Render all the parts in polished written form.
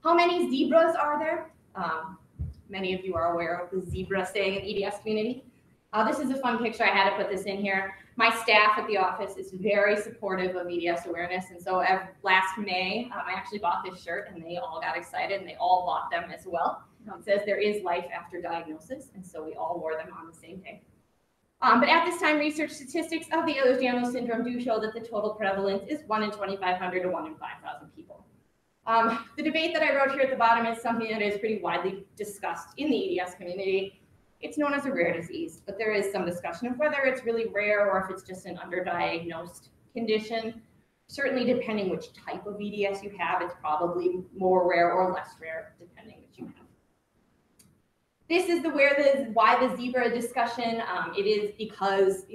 How many zebras are there? Many of you are aware of the zebra saying in the EDS community. This is a fun picture. I had to put this in here. My staff at the office is very supportive of EDS awareness, and so last May, I actually bought this shirt, and they all got excited, and they all bought them as well. It says there is life after diagnosis, and so we all wore them on the same day. But at this time, research statistics of the ehlers-danlos syndrome do show that the total prevalence is 1 in 2,500 to 1 in 5,000 people. The debate that I wrote here at the bottom is something that is pretty widely discussed in the EDS community. It's known as a rare disease, but there is some discussion of whether it's really rare or if it's just an underdiagnosed condition. Certainly, depending which type of EDS you have, it's probably more rare or less rare, depending which you have. This is why the zebra discussion. It is because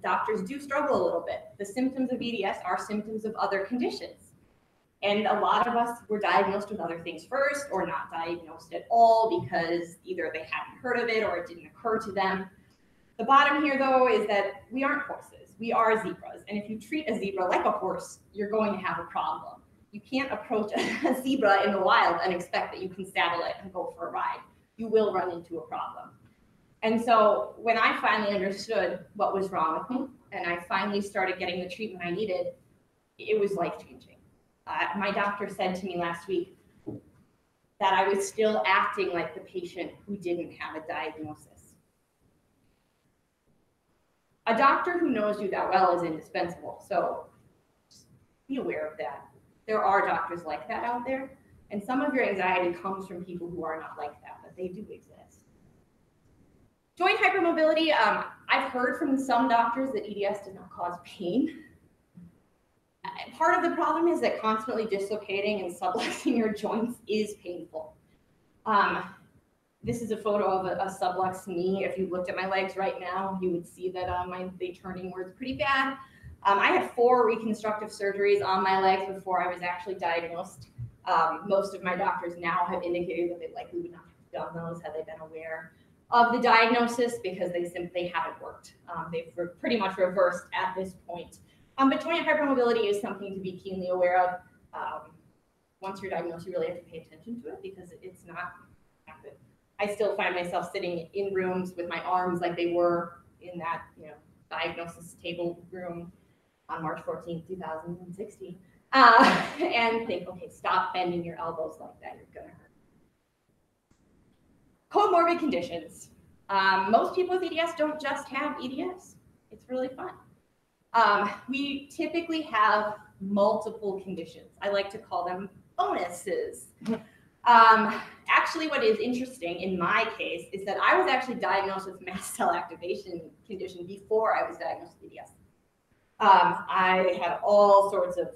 doctors do struggle a little bit. The symptoms of EDS are symptoms of other conditions. And a lot of us were diagnosed with other things first or not diagnosed at all because either they hadn't heard of it or it didn't occur to them. The bottom here, though, is that we aren't horses. We are zebras. And if you treat a zebra like a horse, you're going to have a problem. You can't approach a zebra in the wild and expect that you can saddle it and go for a ride. You will run into a problem. And so when I finally understood what was wrong with me and I finally started getting the treatment I needed, it was life-changing. My doctor said to me last week that I was still acting like the patient who didn't have a diagnosis. A doctor who knows you that well is indispensable, so just be aware of that. There are doctors like that out there, and some of your anxiety comes from people who are not like that, but they do exist. Joint hypermobility, I've heard from some doctors that EDS does not cause pain. Part of the problem is that constantly dislocating and subluxing your joints is painful. This is a photo of a subluxed knee. If you looked at my legs right now, you would see that the turning was pretty bad. I had 4 reconstructive surgeries on my legs before I was actually diagnosed. Most of my doctors now have indicated that they likely would not have done those had they been aware of the diagnosis because they simply haven't worked. They've pretty much reversed at this point. But joint hypermobility is something to be keenly aware of. Once you're diagnosed, you really have to pay attention to it because it's not good. I still find myself sitting in rooms with my arms like they were in that diagnosis table room on March 14th, 2016, and think, okay, stop bending your elbows like that. You're gonna hurt. Comorbid conditions. Most people with EDS don't just have EDS. It's really fun. We typically have multiple conditions. I like to call them bonuses. Actually, what is interesting in my case is that I was actually diagnosed with mast cell activation condition before I was diagnosed with EDS. I had all sorts of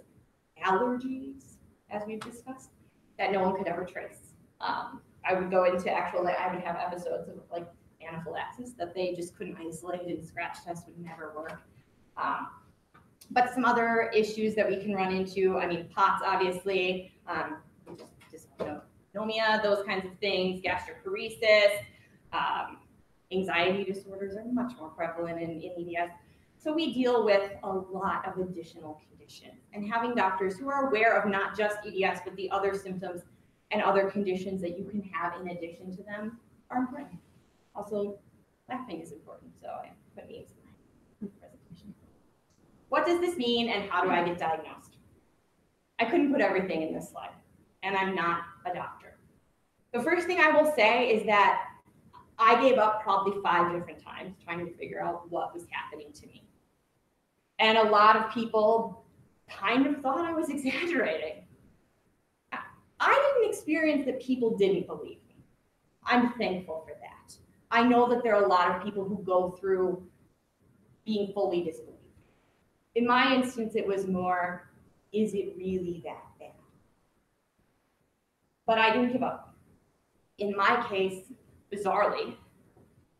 allergies, as we've discussed, that no one could ever trace. I would go into I would have episodes of like anaphylaxis that they just couldn't isolate, and scratch tests would never work. But some other issues that we can run into, POTS, obviously, dysautonomia, those kinds of things, gastroparesis, anxiety disorders are much more prevalent in EDS. So we deal with a lot of additional conditions, and having doctors who are aware of not just EDS, but the other symptoms and other conditions that you can have in addition to them are important. Also, laughing is important, so I put memes in my presentation. What does this mean, and how do I get diagnosed? I couldn't put everything in this slide, and I'm not a doctor. The first thing I will say is that I gave up probably 5 different times trying to figure out what was happening to me. And a lot of people kind of thought I was exaggerating. I didn't experience that people didn't believe me. I'm thankful for that. I know that there are a lot of people who go through being fully disbelieved. In my instance, it was more, is it really that bad? But I didn't give up. In my case, bizarrely,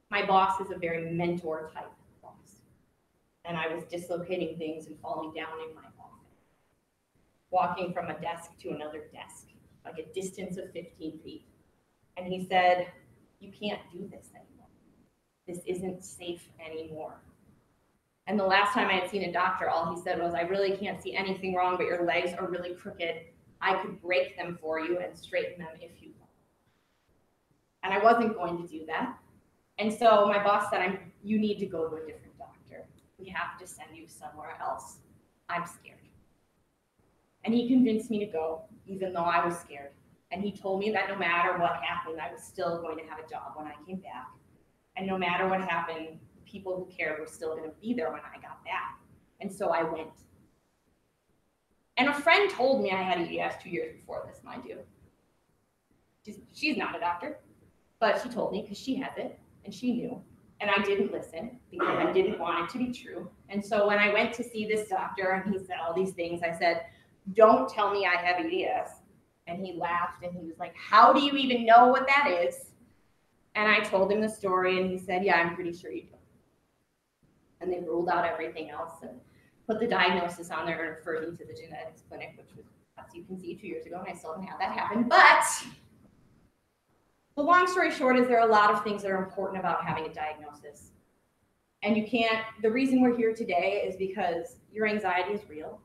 my boss is a very mentor type boss. And I was dislocating things and falling down in my office, walking from a desk to another desk, like a distance of 15 feet. And he said, you can't do this anymore. This isn't safe anymore. And the last time I had seen a doctor, all he said was, I really can't see anything wrong, but your legs are really crooked. I could break them for you and straighten them if you want. And I wasn't going to do that. And so my boss said, you need to go to a different doctor. We have to send you somewhere else. I'm scared. And he convinced me to go, even though I was scared. And he told me that no matter what happened, I was still going to have a job when I came back. And no matter what happened, the people who cared were still going to be there when I got back. And so I went. And a friend told me I had EDS 2 years before this, mind you. She's not a doctor, but she told me because she has it and she knew. And I didn't listen because I didn't want it to be true. And so when I went to see this doctor and he said all these things, I said, don't tell me I have EDS. And he laughed and he was like, how do you even know what that is? And I told him the story and he said, yeah, I'm pretty sure you do. And they ruled out everything else and put the diagnosis on there and referred me to the genetics clinic, which was, as you can see, 2 years ago, and I still haven't had that happen. But the long story short is there are a lot of things that are important about having a diagnosis. And you can't, the reason we're here today is because your anxiety is real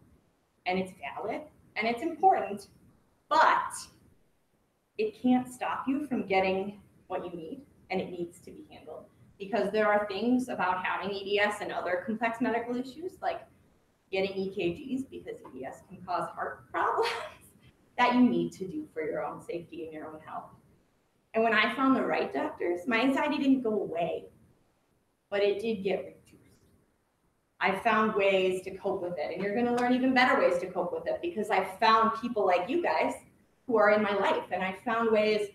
and it's valid and it's important, but it can't stop you from getting what you need, and it needs to be handled. Because there are things about having EDS and other complex medical issues, like getting EKGs, because EDS can cause heart problems, that you need to do for your own safety and your own health. And when I found the right doctors, my anxiety didn't go away, but it did get reduced. I found ways to cope with it, and you're going to learn even better ways to cope with it because I found people like you guys who are in my life, and I found ways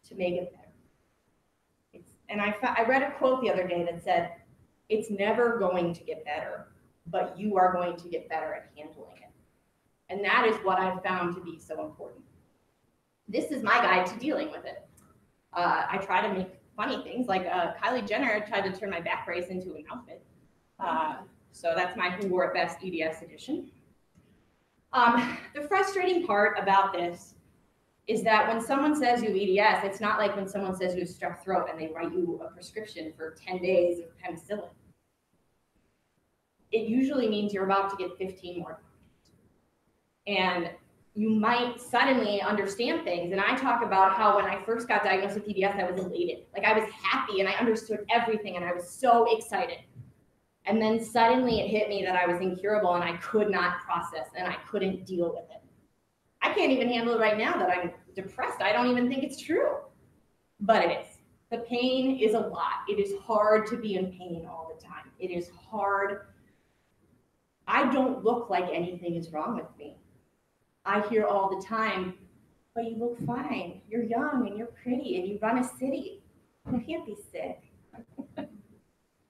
to make it better. I read a quote the other day that said, it's never going to get better, but you are going to get better at handling it. And that is what I've found to be so important. This is my guide to dealing with it. I try to make funny things, like Kylie Jenner tried to turn my back brace into an outfit. So that's my Who Wore It Best EDS edition. The frustrating part about this is that when someone says you have EDS, it's not like when someone says you have strep throat and they write you a prescription for 10 days of penicillin. It usually means you're about to get 15 more. And you might suddenly understand things. And I talk about how when I first got diagnosed with EDS, I was elated. Like I was happy and I understood everything and I was so excited. And then suddenly it hit me that I was incurable and I could not process and I couldn't deal with it. I can't even handle it right now that I'm depressed. I don't even think it's true, but it is. The pain is a lot. It is hard to be in pain all the time. It is hard. I don't look like anything is wrong with me. I hear all the time, but you look fine. You're young and you're pretty and you run a city. You can't be sick.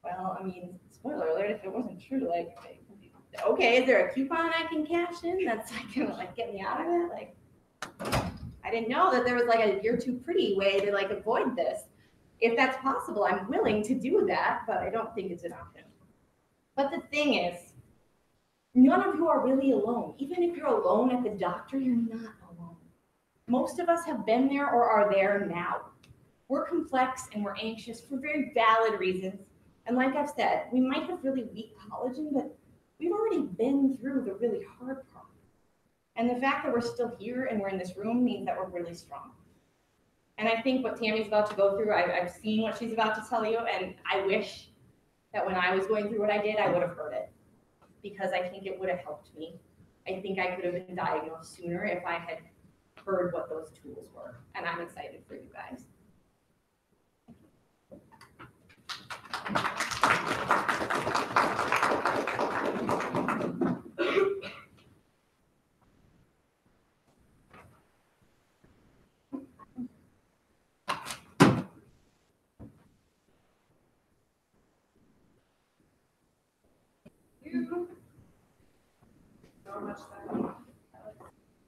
Well, I mean, spoiler alert, if it wasn't true, like, okay, is there a coupon I can cash in that's like gonna like get me out of it? Like, I didn't know that there was like a you're too pretty way to like avoid this. If that's possible, I'm willing to do that, but I don't think it's an option. But the thing is, none of you are really alone. Even if you're alone at the doctor, you're not alone. Most of us have been there or are there now. We're complex and we're anxious for very valid reasons. And like I've said, we might have really weak collagen, but we've already been through the really hard part. And the fact that we're still here and we're in this room means that we're really strong. And I think what Tammy's about to go through, I've seen what she's about to tell you, and I wish that when I was going through what I did, I would have heard it, because I think it would have helped me. I think I could have been diagnosed sooner if I had heard what those tools were. And I'm excited for you guys. So much better.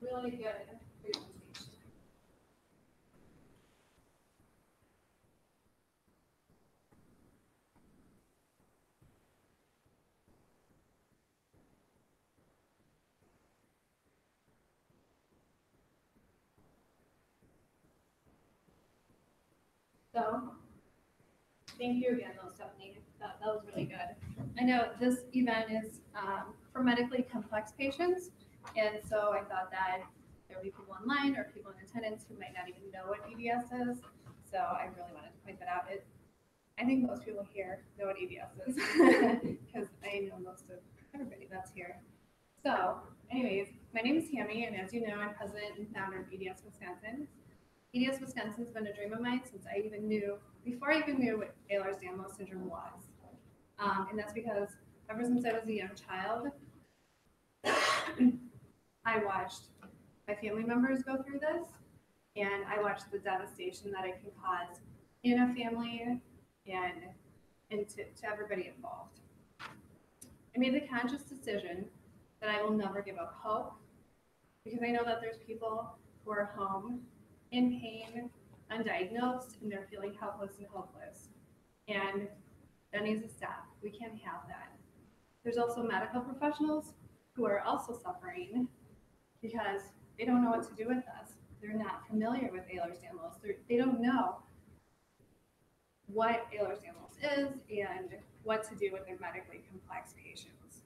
Really good presentation. So, thank you again, though, Stephanie. That was really good. I know this event is for medically complex patients, and so I thought that there will be people online or people in attendance who might not even know what EDS is. So I really wanted to point that out. I think most people here know what EDS is because I know most of everybody that's here. So anyways, my name is Tammy, and as you know, I'm president and founder of EDS Wisconsin. EDS Wisconsin has been a dream of mine since before I even knew what ehlers-danlos syndrome was. And that's because ever since I was a young child, I watched my family members go through this, and I watched the devastation that it can cause in a family and to everybody involved. I made the conscious decision that I will never give up hope because I know that there's people who are home in pain, undiagnosed, and they're feeling helpless and hopeless. And that needs to stop. We can't have that. There's also medical professionals who are also suffering because they don't know what to do with us. They're not familiar with ehlers-danlos. They don't know what ehlers-danlos is and what to do with their medically complex patients.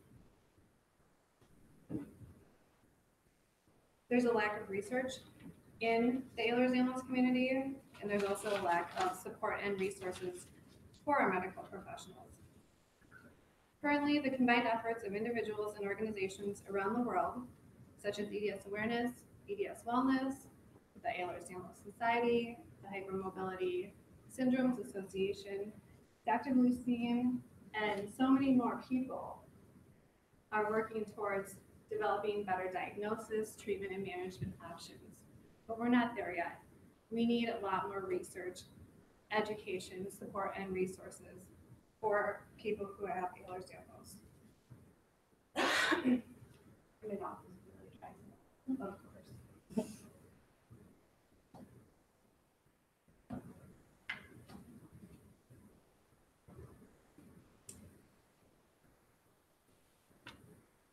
There's a lack of research in the ehlers-danlos community, and there's also a lack of support and resources for our medical professionals. Currently, the combined efforts of individuals and organizations around the world, such as EDS Awareness, EDS Wellness, the Ehlers-Danlos Society, the Hypermobility Syndromes Association, Dr. Bluestein, and so many more people are working towards developing better diagnosis, treatment, and management options. But we're not there yet. We need a lot more research, education, support, and resources for people who have ehlers-danlos. My dog is really trying, of course.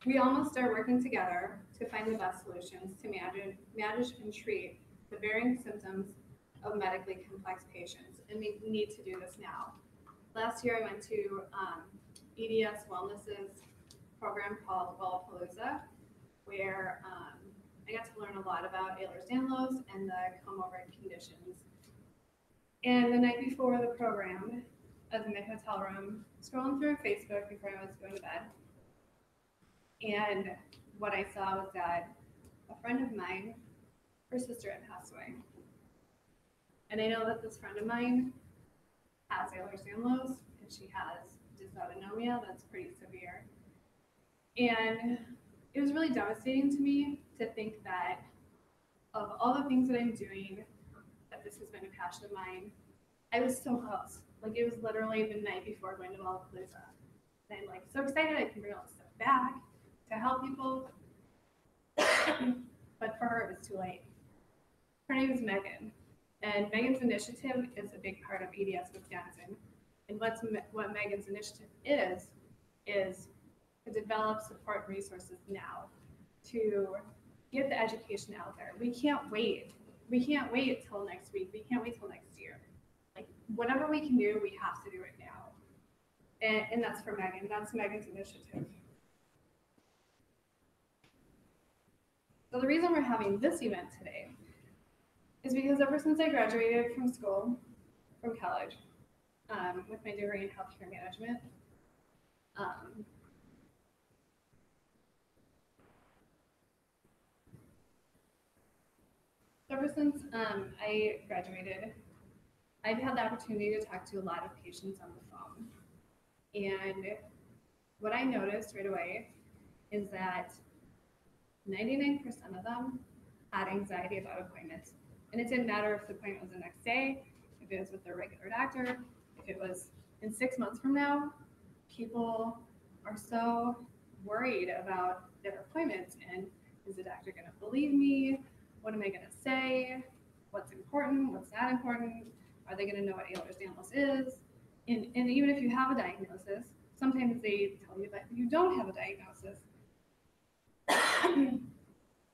We all must start working together to find the best solutions to manage and treat the varying symptoms of medically complex patients, and we need to do this now. Last year I went to EDS Wellness's program called Wellapalooza, where I got to learn a lot about ehlers-danlos and the comorbid conditions. And the night before the program, I was in my hotel room, scrolling through Facebook before I was going to bed. And what I saw was that a friend of mine, her sister had passed away. And I know that this friend of mine has ehlers-danlos, and she has dysautonomia that's pretty severe. And it was really devastating to me to think that of all the things that I'm doing, that this has been a passion of mine. I was so close. Like, it was literally the night before going to Wellapalooza. And I'm like so excited I can bring all this stuff back to help people. But for her, it was too late. Her name is Megan. And Megan's initiative is a big part of EDS Wisconsin. And what Megan's initiative is to develop support resources now to get the education out there. We can't wait. We can't wait till next week. We can't wait till next year. Like, whatever we can do, we have to do it now. And that's for Megan. That's Megan's initiative. So the reason we're having this event today is because ever since I graduated from college, with my degree in healthcare management, ever since I graduated, I've had the opportunity to talk to a lot of patients on the phone. And what I noticed right away is that 99% of them had anxiety about appointments. And it didn't matter if the appointment was the next day, if it was with their regular doctor, if it was in 6 months from now. People are so worried about their appointments, and is the doctor going to believe me? What am I going to say? What's important? What's not important? Are they going to know what ehlers-danlos is? And even if you have a diagnosis, sometimes they tell you that you don't have a diagnosis.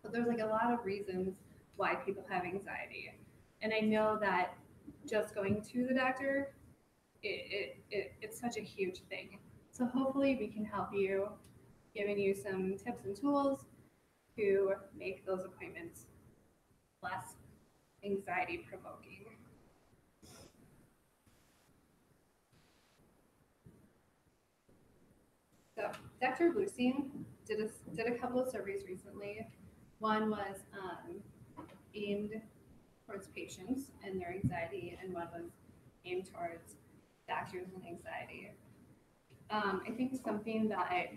But there's like a lot of reasons why people have anxiety. And I know that just going to the doctor, it's such a huge thing. So hopefully we can help you, giving you some tips and tools to make those appointments anxiety provoking. So Dr. Bluestein did a couple of surveys recently. One was aimed towards patients and their anxiety, and one was aimed towards doctors and anxiety. I think something that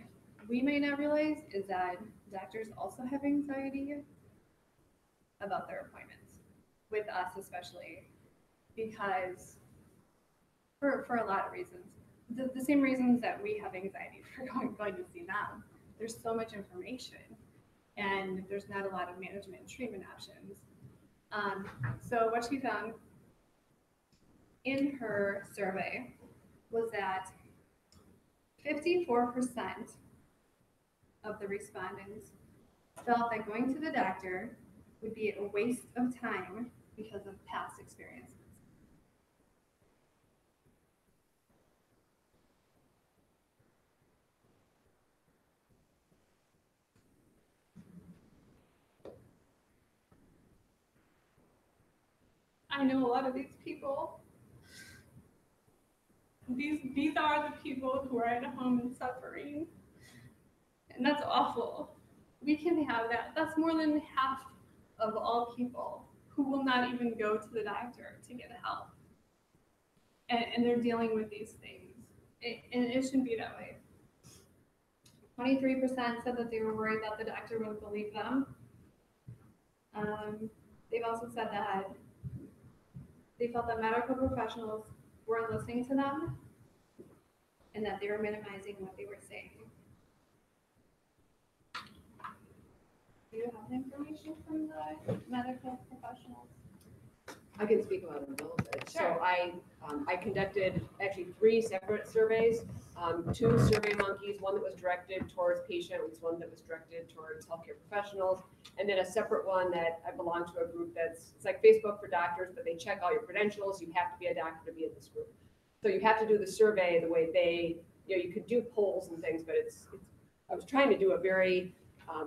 we may not realize is that doctors also have anxiety about their appointments, with us especially, because for a lot of reasons. The same reasons that we have anxiety for going to see them. There's so much information, and there's not a lot of management and treatment options. So what she found in her survey was that 54% of the respondents felt that going to the doctor would be a waste of time because of past experiences. I know a lot of these people. These are the people who are at home and suffering. And that's awful. We can have that. That's more than half of all people who will not even go to the doctor to get help. And they're dealing with these things. And it shouldn't be that way. 23% said that they were worried that the doctor wouldn't believe them. They've also said that they felt that medical professionals weren't listening to them and that they were minimizing what they were saying. Do you have information from the medical professionals? I can speak about it a little bit. Sure. So I conducted actually 3 separate surveys, 2 survey monkeys, one that was directed towards patients, one that was directed towards healthcare professionals, and then a separate one that I belong to a group it's like Facebook for doctors, but they check all your credentials. You have to be a doctor to be in this group. So you have to do the survey the way they, you could do polls and things, but I was trying to do a very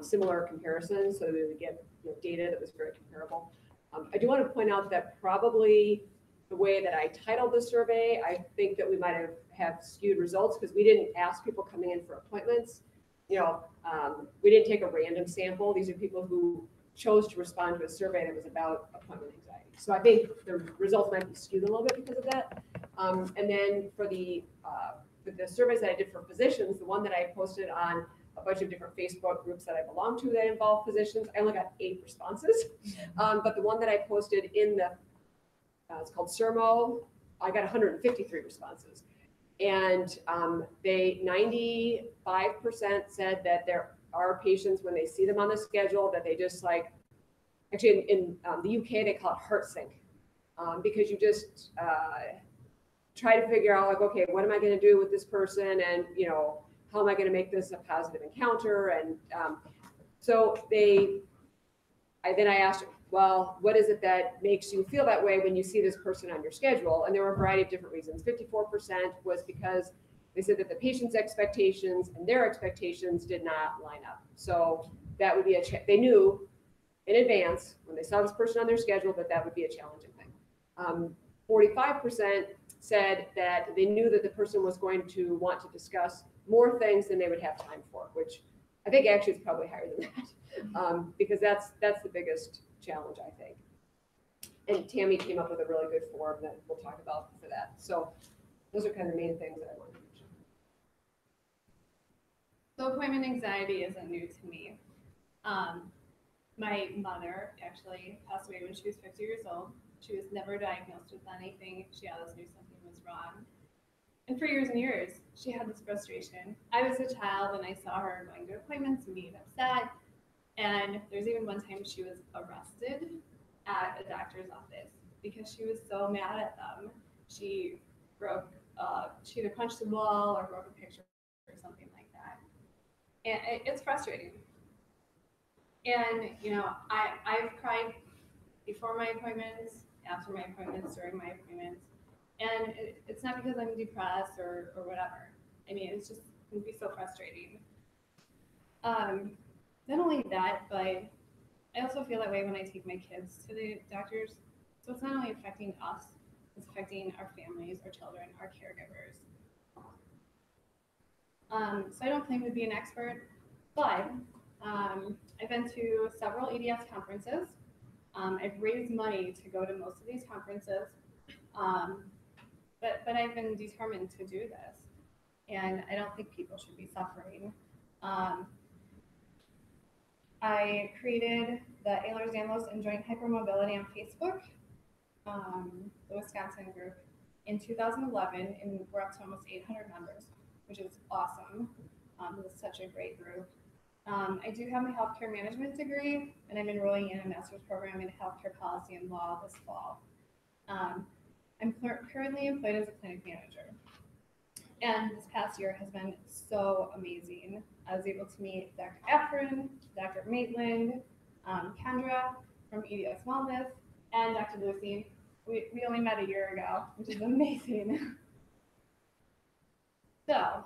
similar comparison so that we would get data that was very comparable. I do want to point out that probably the way that I titled the survey, I think that we might have skewed results because we didn't ask people coming in for appointments. We didn't take a random sample. These are people who chose to respond to a survey that was about appointment anxiety. So I think the results might be skewed a little bit because of that. And then for the surveys that I did for physicians, the one that I posted on a bunch of different Facebook groups that I belong to that involve physicians, I only got 8 responses. But the one that I posted in the, it's called Sermo, I got 153 responses. And 95% said that there are patients when they see them on the schedule that they just like, actually in the UK, they call it heart sync, because you just try to figure out like, okay, what am I going to do with this person? And, how am I going to make this a positive encounter? And so then I asked, well, what is it that makes you feel that way when you see this person on your schedule? And there were a variety of different reasons. 54% was because they said that the patient's expectations and their expectations did not line up. So that would be they knew in advance when they saw this person on their schedule that would be a challenging thing. 45% said that they knew that the person was going to want to discuss more things than they would have time for, which I think actually is probably higher than that, because that's the biggest challenge, I think. And Tammy came up with a really good form that we'll talk about for that. So those are kind of the main things that I wanted to mention. So appointment anxiety isn't new to me. My mother actually passed away when she was 50 years old. She was never diagnosed with anything. She always knew something was wrong. And for years and years, she had this frustration. I was a child and I saw her going to appointments and being upset. And there's even one time she was arrested at a doctor's office because she was so mad at them. She either punched the wall or broke a picture or something like that. And it's frustrating. And, I've cried before my appointments, after my appointments, during my appointments. And it's not because I'm depressed or whatever. I mean, it can be so frustrating. Not only that, but I also feel that way when I take my kids to the doctors So it's not only affecting us, it's affecting our families, our children, our caregivers. So I don't claim to be an expert, but I've been to several EDS conferences. I've raised money to go to most of these conferences, but I've been determined to do this, and I don't think people should be suffering. I created the ehlers-danlos and joint hypermobility on Facebook, the Wisconsin group, in 2011, and we're up to almost 800 members, which is awesome. It was such a great group. I do have my healthcare management degree, and I'm enrolling in a master's program in healthcare policy and law this fall. I'm currently employed as a clinic manager, and this past year has been so amazing. I was able to meet Dr. Efren, Dr. Maitland, Kendra from EDS Wellness, and Dr. Bluestein. We only met a year ago, which is amazing. So,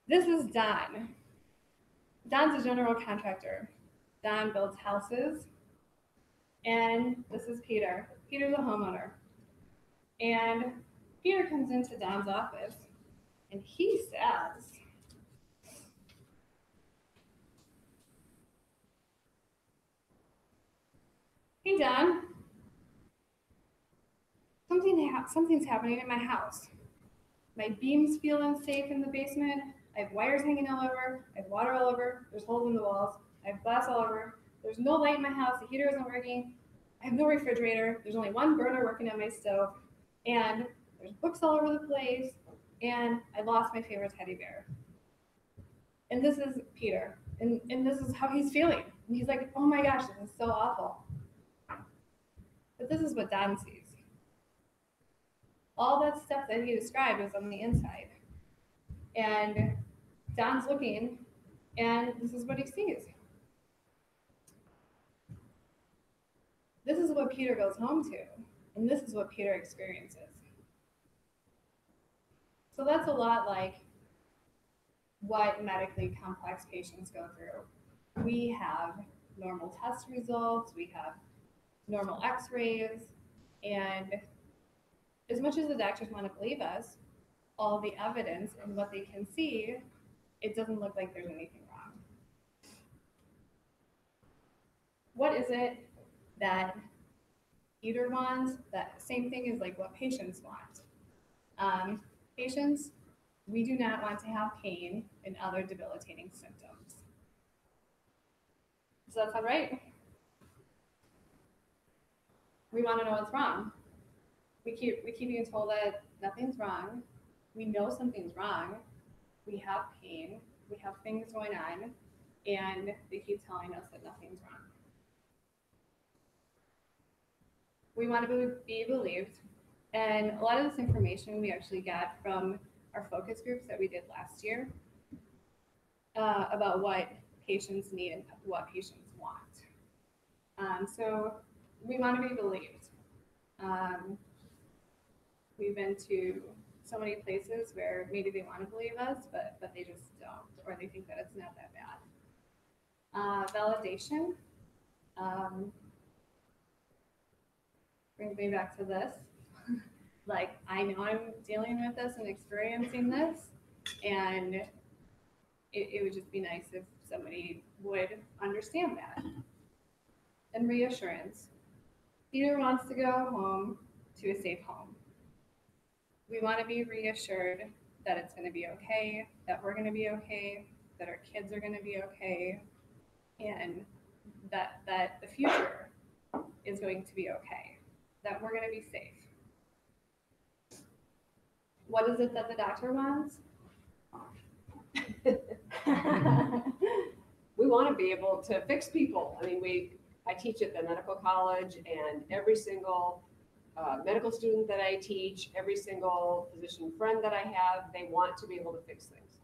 this is Don. Don's a general contractor. Don builds houses. And this is Peter. Peter's a homeowner. And Peter comes into Don's office and he says, "Hey Don, something's happening in my house. My beams feel unsafe in the basement. I have wires hanging all over. I have water all over. There's holes in the walls. I have glass all over. There's no light in my house. The heater isn't working. I have no refrigerator. There's only one burner working on my stove. And there's books all over the place. And I lost my favorite teddy bear." And this is Peter. And this is how he's feeling. And he's like, "Oh my gosh, this is so awful." But this is what Don sees. All that stuff that he described is on the inside. And Don's looking, and this is what he sees. This is what Peter goes home to, and this is what Peter experiences. So that's a lot like what medically complex patients go through. We have normal test results, we have normal x-rays, and as much as the doctors want to believe us, all the evidence and what they can see, it doesn't look like there's anything wrong. What is it that Peter wants? That same thing is like what patients want. Patients, we do not want to have pain and other debilitating symptoms. Does that sound right? We want to know what's wrong. We keep being told that nothing's wrong. We know something's wrong. We have pain. We have things going on, and they keep telling us that nothing's wrong. We want to be believed, and a lot of this information we actually got from our focus groups that we did last year about what patients need and what patients want. So we want to be believed. We've been to so many places where maybe they want to believe us, but they just don't, or they think that it's not that bad. Validation brings me back to this. Like, I know I'm dealing with this and experiencing this, and it would just be nice if somebody would understand that. And reassurance. Peter wants to go home to a safe home. We want to be reassured that it's going to be okay, that we're going to be okay, that our kids are going to be okay, and that the future is going to be okay, that we're going to be safe. What is it that the doctor wants? We want to be able to fix people. I mean, I teach at the medical college, and every single medical student that I teach, every single physician friend that I have, they want to be able to fix things.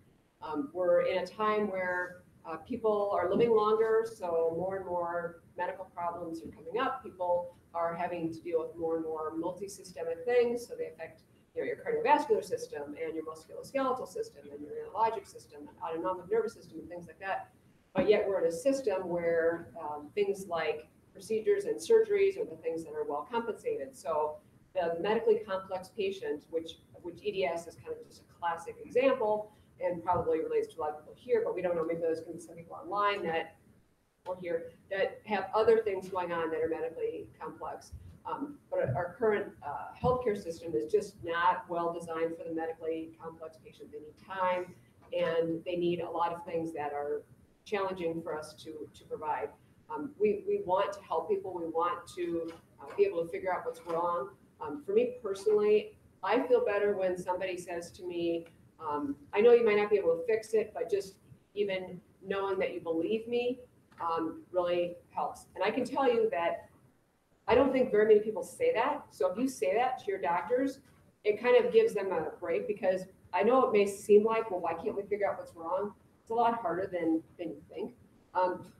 We're in a time where people are living longer, so more and more medical problems are coming up. People are having to deal with more and more multi-systemic things, so they affect your cardiovascular system and your musculoskeletal system and your neurologic system and autonomic nervous system and things like that. But yet we're in a system where things like procedures and surgeries are the things that are well compensated. So the medically complex patient, which EDS is kind of just a classic example and probably relates to a lot of people here, but we don't know, maybe there's going to be some people online that or here that have other things going on that are medically complex. But our current healthcare system is just not well designed for the medically complex patient. They need time and they need a lot of things that are challenging for us to provide. We want to help people. We want to be able to figure out what's wrong. For me personally, I feel better when somebody says to me, I know you might not be able to fix it, but just even knowing that you believe me really helps. And I can tell you that I don't think very many people say that. So if you say that to your doctors, it kind of gives them a break, because I know it may seem like, well, why can't we figure out what's wrong? It's a lot harder than you think,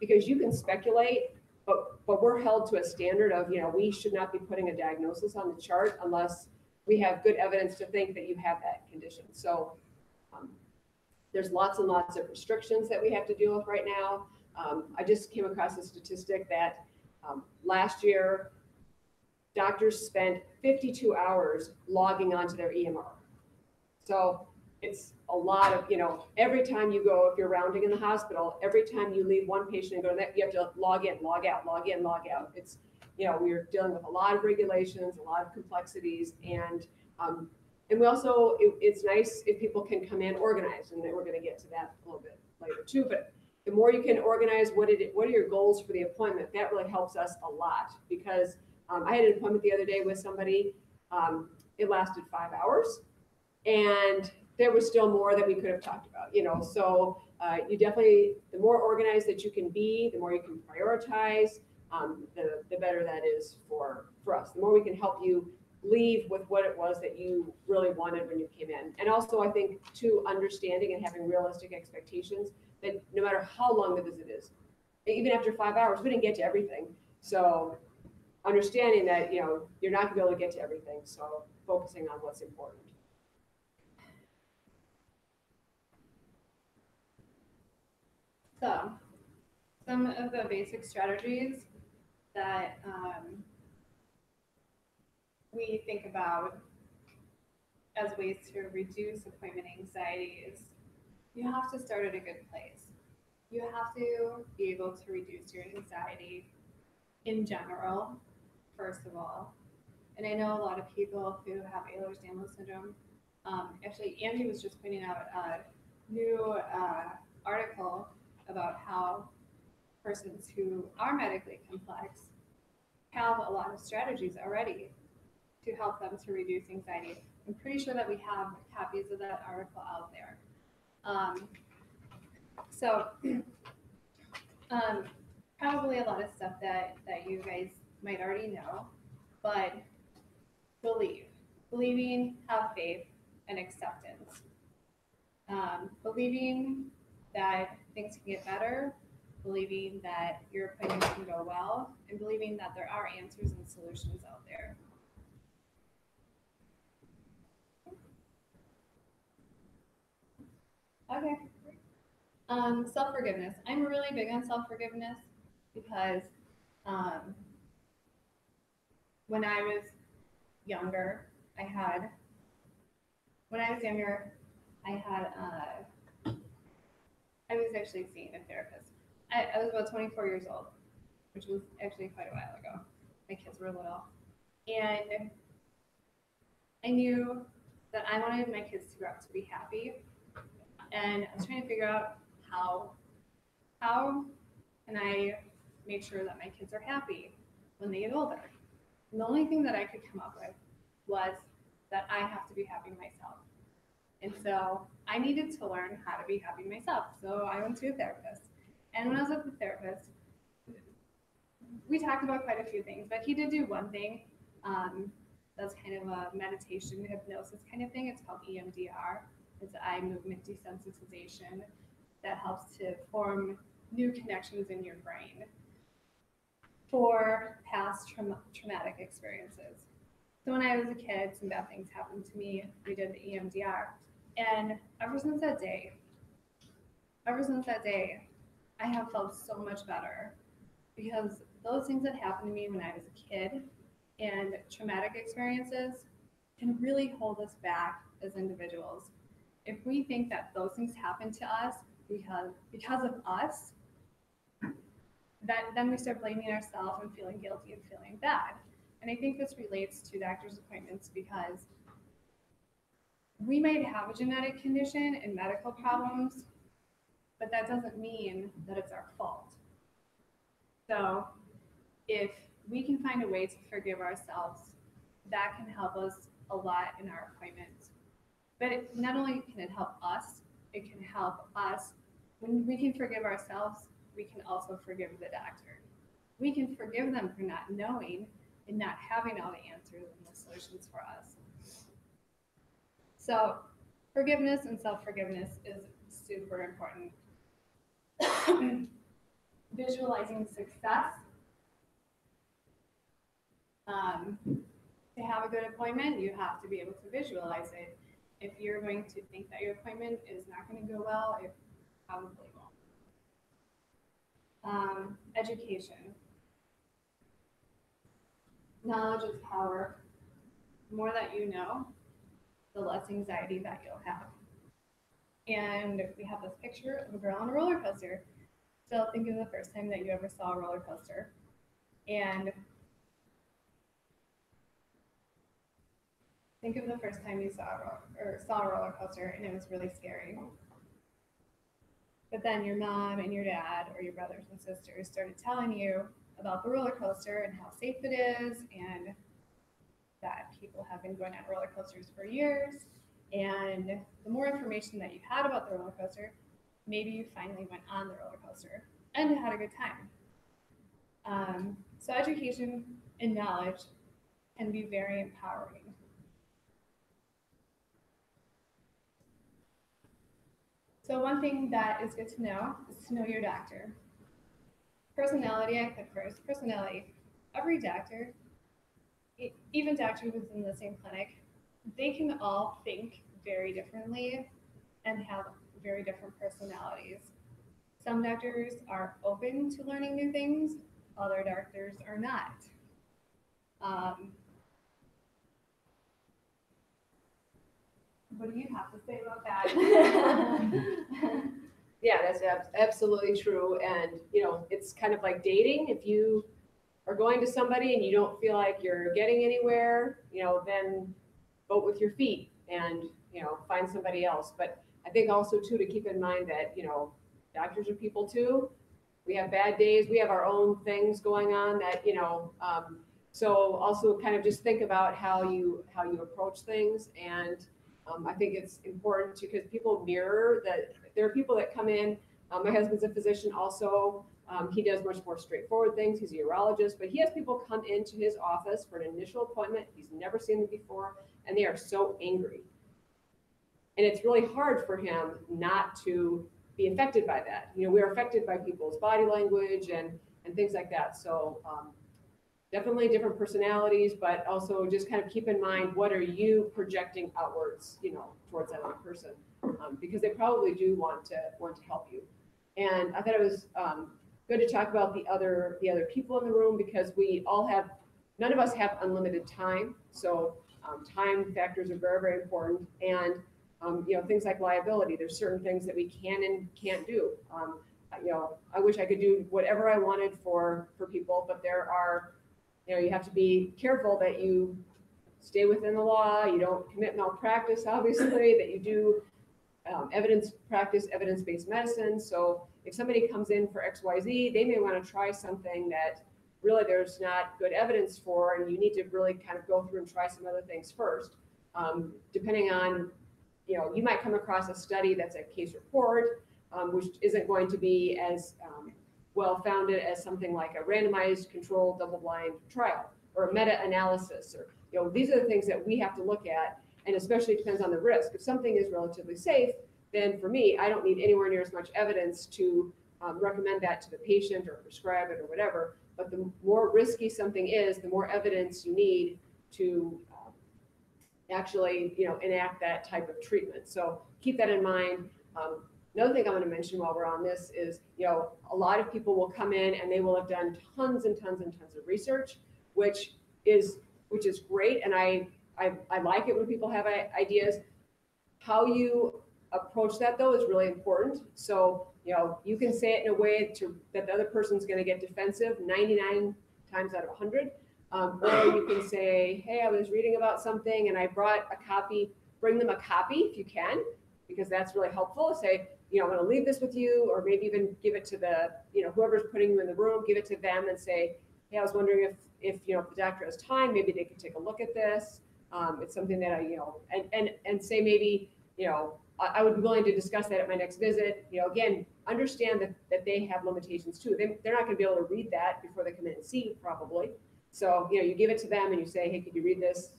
because you can speculate, but we're held to a standard of, we should not be putting a diagnosis on the chart unless we have good evidence to think that you have that condition. So there's lots and lots of restrictions that we have to deal with right now. I just came across a statistic that last year, doctors spent 52 hours logging onto their EMR. So it's a lot of, every time you go, if you're rounding in the hospital, every time you leave one patient and go to that, you have to log in, log out, log in, log out. It's, we're dealing with a lot of regulations, a lot of complexities, and we also, it's nice if people can come in organized, and then we're going to get to that a little bit later too. But the more you can organize, what are your goals for the appointment? That really helps us a lot, because I had an appointment the other day with somebody. It lasted 5 hours, and there was still more that we could have talked about. So you definitely, the more organized that you can be, the more you can prioritize, the better that is for us. The more we can help you leave with what it was that you really wanted when you came in. And also, I think, too, understanding and having realistic expectations that no matter how long the visit is, even after 5 hours, we didn't get to everything. So understanding that, you're not going to be able to get to everything. So focusing on what's important. So some of the basic strategies that we think about as ways to reduce appointment anxiety is you have to start at a good place. You have to be able to reduce your anxiety in general, first of all. And I know a lot of people who have ehlers-danlos syndrome. Actually, Andy was just pointing out a new article about how persons who are medically complex have a lot of strategies already to help them to reduce anxiety. I'm pretty sure that we have copies of that article out there. Probably a lot of stuff that you guys might already know, but believing, have faith, and acceptance. Believing that things can get better, believing that your appointment can go well, and believing that there are answers and solutions out there. Okay. Self-forgiveness. I'm really big on self-forgiveness because when I was younger, I was actually seeing a therapist. I was about 24 years old, which was actually quite a while ago. My kids were little. And I knew that I wanted my kids to grow up to be happy. And I was trying to figure out how can I make sure that my kids are happy when they get older. And the only thing that I could come up with was that I have to be happy myself. And so I needed to learn how to be happy myself. So I went to a therapist. And when I was with the therapist, we talked about quite a few things, but he did do one thing that's kind of a meditation, hypnosis kind of thing. It's called EMDR. It's eye movement desensitization that helps to form new connections in your brain for past traumatic experiences. So when I was a kid, some bad things happened to me. We did the EMDR. And ever since that day, I have felt so much better because those things that happened to me when I was a kid and traumatic experiences can really hold us back as individuals. If we think that those things happen to us because of us, then we start blaming ourselves and feeling guilty and feeling bad. And I think this relates to doctor's appointments because we might have a genetic condition and medical problems, but that doesn't mean that it's our fault. So if we can find a way to forgive ourselves, that can help us a lot in our appointments. But not only can it help us, it can help us. When we can forgive ourselves, we can also forgive the doctor. We can forgive them for not knowing and not having all the answers and the solutions for us. So forgiveness and self-forgiveness is super important. Visualizing success. To have a good appointment, you have to be able to visualize it. If you're going to think that your appointment is not going to go well, it probably won't. Education. Knowledge is power. The more that you know, the less anxiety that you'll have. And we have this picture of a girl on a roller coaster. Still think of the first time that you ever saw a roller coaster. And think of the first time you saw a roller coaster and it was really scary. But then your mom and your dad or your brothers and sisters started telling you about the roller coaster and how safe it is and that people have been going on roller coasters for years. And the more information that you had about the roller coaster, maybe you finally went on the roller coaster and had a good time. So education and knowledge can be very empowering. So one thing that is good to know is to know your doctor. Personality, I put first. Personality. Every doctor, even doctors within the same clinic, they can all think very differently and have very different personalities. Some doctors are open to learning new things, other doctors are not. What do you have to say about that? Yeah, that's absolutely true. And, it's kind of like dating. If you are going to somebody and you don't feel like you're getting anywhere, then vote with your feet and, find somebody else. But I think also too, to keep in mind that, doctors are people too. We have bad days. We have our own things going on that, so also kind of just think about how you approach things. And I think it's important to, because people mirror that. There are people that come in. My husband's a physician also. He does much more straightforward things. He's a urologist, but he has people come into his office for an initial appointment. He's never seen them before, and they are so angry. And it's really hard for him not to be affected by that. We're affected by people's body language and things like that. So definitely different personalities, but also just kind of keep in mind, what are you projecting outwards, towards that other person, because they probably do want to help you. And I thought it was good to talk about the other people in the room, because none of us have unlimited time. So time factors are very, very important. And things like liability. There's certain things that we can and can't do. I wish I could do whatever I wanted for people, but there are, you have to be careful that you stay within the law. You don't commit malpractice, obviously, that you do evidence-based medicine. So if somebody comes in for XYZ, they may want to try something that really there's not good evidence for, and you need to really kind of go through and try some other things first. Depending on, you might come across a study that's a case report, which isn't going to be as well-founded as something like a randomized controlled double-blind trial or a meta-analysis, or these are the things that we have to look at, and especially depends on the risk. If something is relatively safe, then for me, I don't need anywhere near as much evidence to recommend that to the patient or prescribe it or whatever. But the more risky something is, the more evidence you need to actually, enact that type of treatment. So keep that in mind. Another thing I'm going to mention while we're on this is, a lot of people will come in and they will have done tons and tons and tons of research, which is great. And I like it when people have ideas. How you approach that though is really important. So, you can say it in a way that the other person's going to get defensive 99 times out of 100. Or you can say, hey, I was reading about something and I brought a copy. Bring them a copy if you can, because that's really helpful. Say, I'm going to leave this with you, or maybe even give it to the, whoever's putting you in the room, give it to them and say, hey, I was wondering if the doctor has time, maybe they could take a look at this. It's something that and say maybe, I would be willing to discuss that at my next visit. Again, understand that they have limitations too. They're not going to be able to read that before they come in and see you probably. So, you give it to them and you say, hey, could you read this?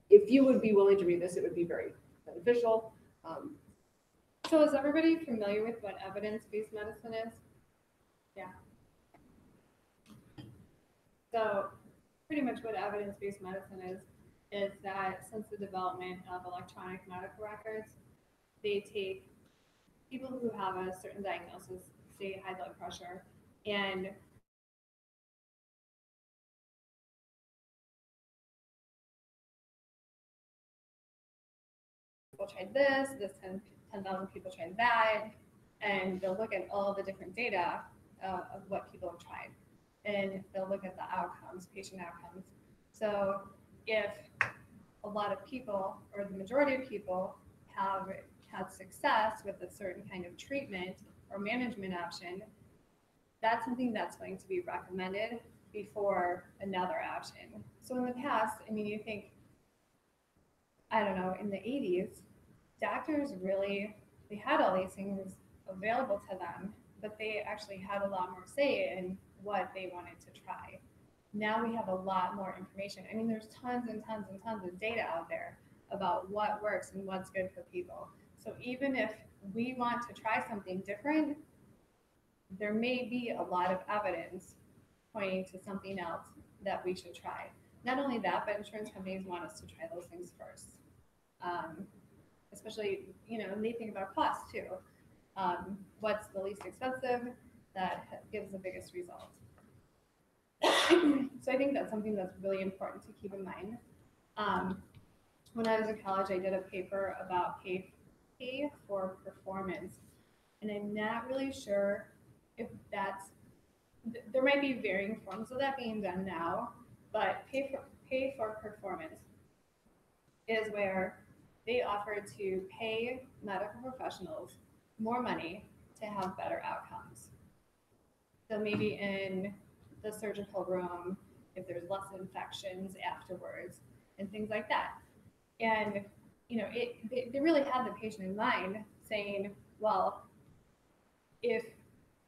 If you would be willing to read this, it would be very beneficial. So is everybody familiar with what evidence-based medicine is? Yeah. So pretty much what evidence-based medicine is that since the development of electronic medical records, they take people who have a certain diagnosis, say high blood pressure, and people tried this 10,000 people tried that, and they'll look at all the different data of what people have tried, and they'll look at the outcomes, patient outcomes. So if a lot of people, or the majority of people, have had success with a certain kind of treatment or management option, that's something that's going to be recommended before another option. So in the past, you think, I don't know, in the 80s, doctors they had all these things available to them, but they actually had a lot more say in what they wanted to try. Now we have a lot more information. There's tons and tons and tons of data out there about what works and what's good for people. So even if we want to try something different, there may be a lot of evidence pointing to something else that we should try. Not only that, but insurance companies want us to try those things first. Especially, they think about cost too. What's the least expensive that gives the biggest result? So I think that's something that's really important to keep in mind. When I was in college, I did a paper about pay for performance, and I'm not really sure if there might be varying forms of that being done now, but pay for performance is where they offer to pay medical professionals more money to have better outcomes. So maybe in the surgical room, if there's less infections afterwards and things like that. And, they really have the patient in mind, saying, well, if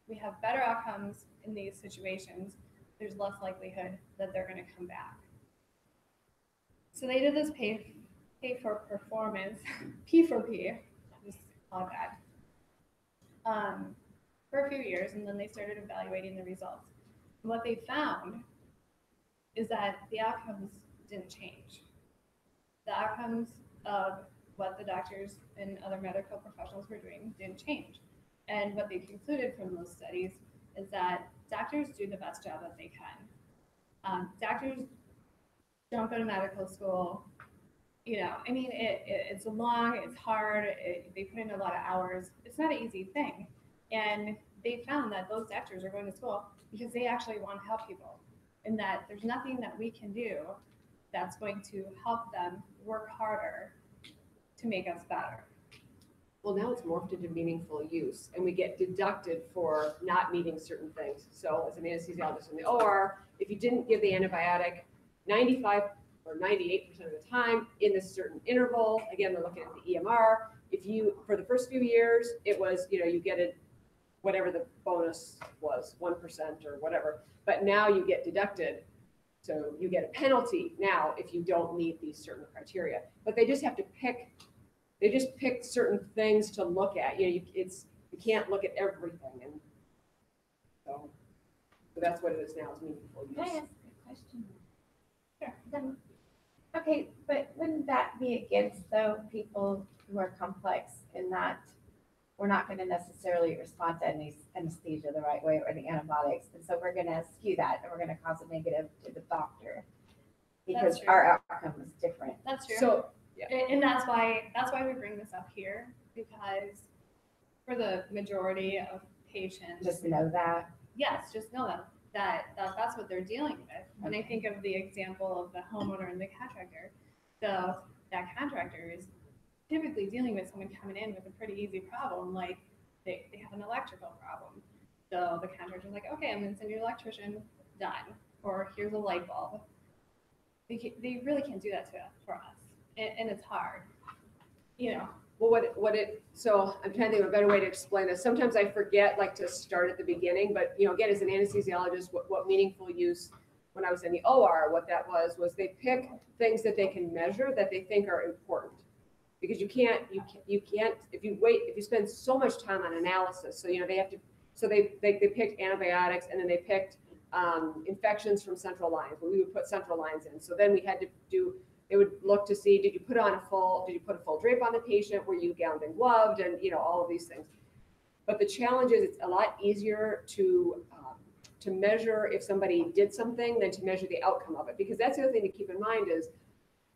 we have better outcomes in these situations, there's less likelihood that they're going to come back. So they did this pay for performance, P for P, just call it that, for a few years, and then they started evaluating the results. And what they found is that the outcomes didn't change. The outcomes of what the doctors and other medical professionals were doing didn't change. And what they concluded from those studies is that doctors do the best job that they can. Doctors don't go to medical school. It's long, it's hard, they put in a lot of hours. It's not an easy thing. And they found that those doctors are going to school because they actually want to help people, and that there's nothing that we can do that's going to help them work harder to make us better. Well, now it's morphed into meaningful use, and we get deducted for not meeting certain things. So as an anesthesiologist in the OR, if you didn't give the antibiotic 95 or 98% of the time in this certain interval, again, they're looking at the EMR. If you, for the first few years, it was, you get it, whatever the bonus was, 1% or whatever, but now you get deducted. So you get a penalty now if you don't meet these certain criteria, but they just have to pick, certain things to look at. You can't look at everything. And so that's what it is now, is meaningful use. Can I ask a question? Sure. Okay, but wouldn't that be against, though, people who are complex in that we're not going to necessarily respond to anesthesia the right way or the antibiotics. And so we're going to skew that and we're going to cause a negative to the doctor because That's true. our outcome is different. That's true. So, And that's why we bring this up here, because for the majority of patients, Just know that. yes, just know that's what they're dealing with. And I think of the example of the homeowner and the contractor. So that contractor is typically dealing with someone coming in with a pretty easy problem, like they have an electrical problem. So the contractor's like, okay, I'm gonna send you an electrician, done. Or here's a light bulb. They really can't do that for us. And it's hard, you know. well, so I'm trying to think of a better way to explain this. Sometimes I forget like to start at the beginning, but again, as an anesthesiologist, what meaningful use when I was in the OR, what that was they pick things that they can measure that they think are important. Because you can't, if you spend so much time on analysis, so they picked antibiotics and then they picked infections from central lines. Well, we would put central lines in. So then we had to they would look to see, did you put a full drape on the patient? Were you gowned and gloved? And all of these things. But the challenge is it's a lot easier to measure if somebody did something than to measure the outcome of it. Because that's the other thing to keep in mind is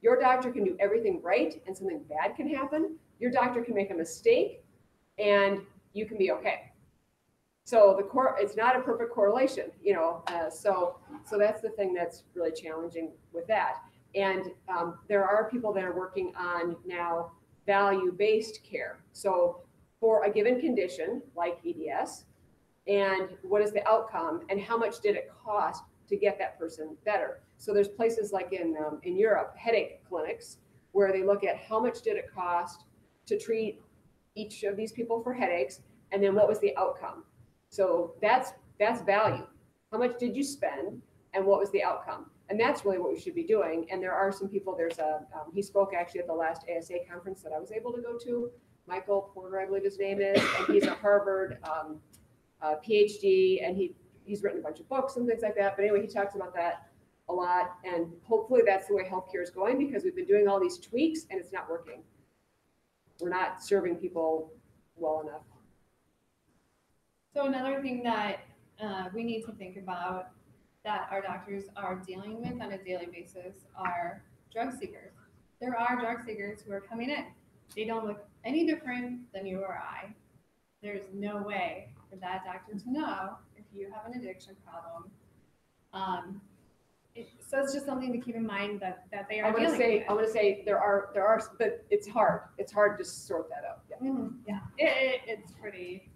your doctor can do everything right and something bad can happen. Your doctor can make a mistake and you can be okay. So it's not a perfect correlation, so that's the thing that's really challenging with that. And there are people that are working on now value-based care. So for a given condition like EDS, and what is the outcome and how much did it cost to get that person better? So there's places like in Europe, headache clinics, where they look at how much did it cost to treat each of these people for headaches, and then what was the outcome. So that's value. How much did you spend, and what was the outcome? And that's really what we should be doing. And there are some people. He spoke actually at the last ASA conference that I was able to go to. Michael Porter, I believe his name is, and he's a Harvard PhD, and he's written a bunch of books and things like that. But anyway, he talks about that a lot, and hopefully that's the way healthcare is going, because we've been doing all these tweaks and it's not working. We're not serving people well enough. So another thing that we need to think about that our doctors are dealing with on a daily basis are drug seekers. There are drug seekers who are coming in. They don't look any different than you or I. There's no way for that doctor to know if you have an addiction problem. So it's just something to keep in mind that they are dealing with. I want to say there are, but it's hard. It's hard to sort that out. Yeah. Mm-hmm. Yeah. It's pretty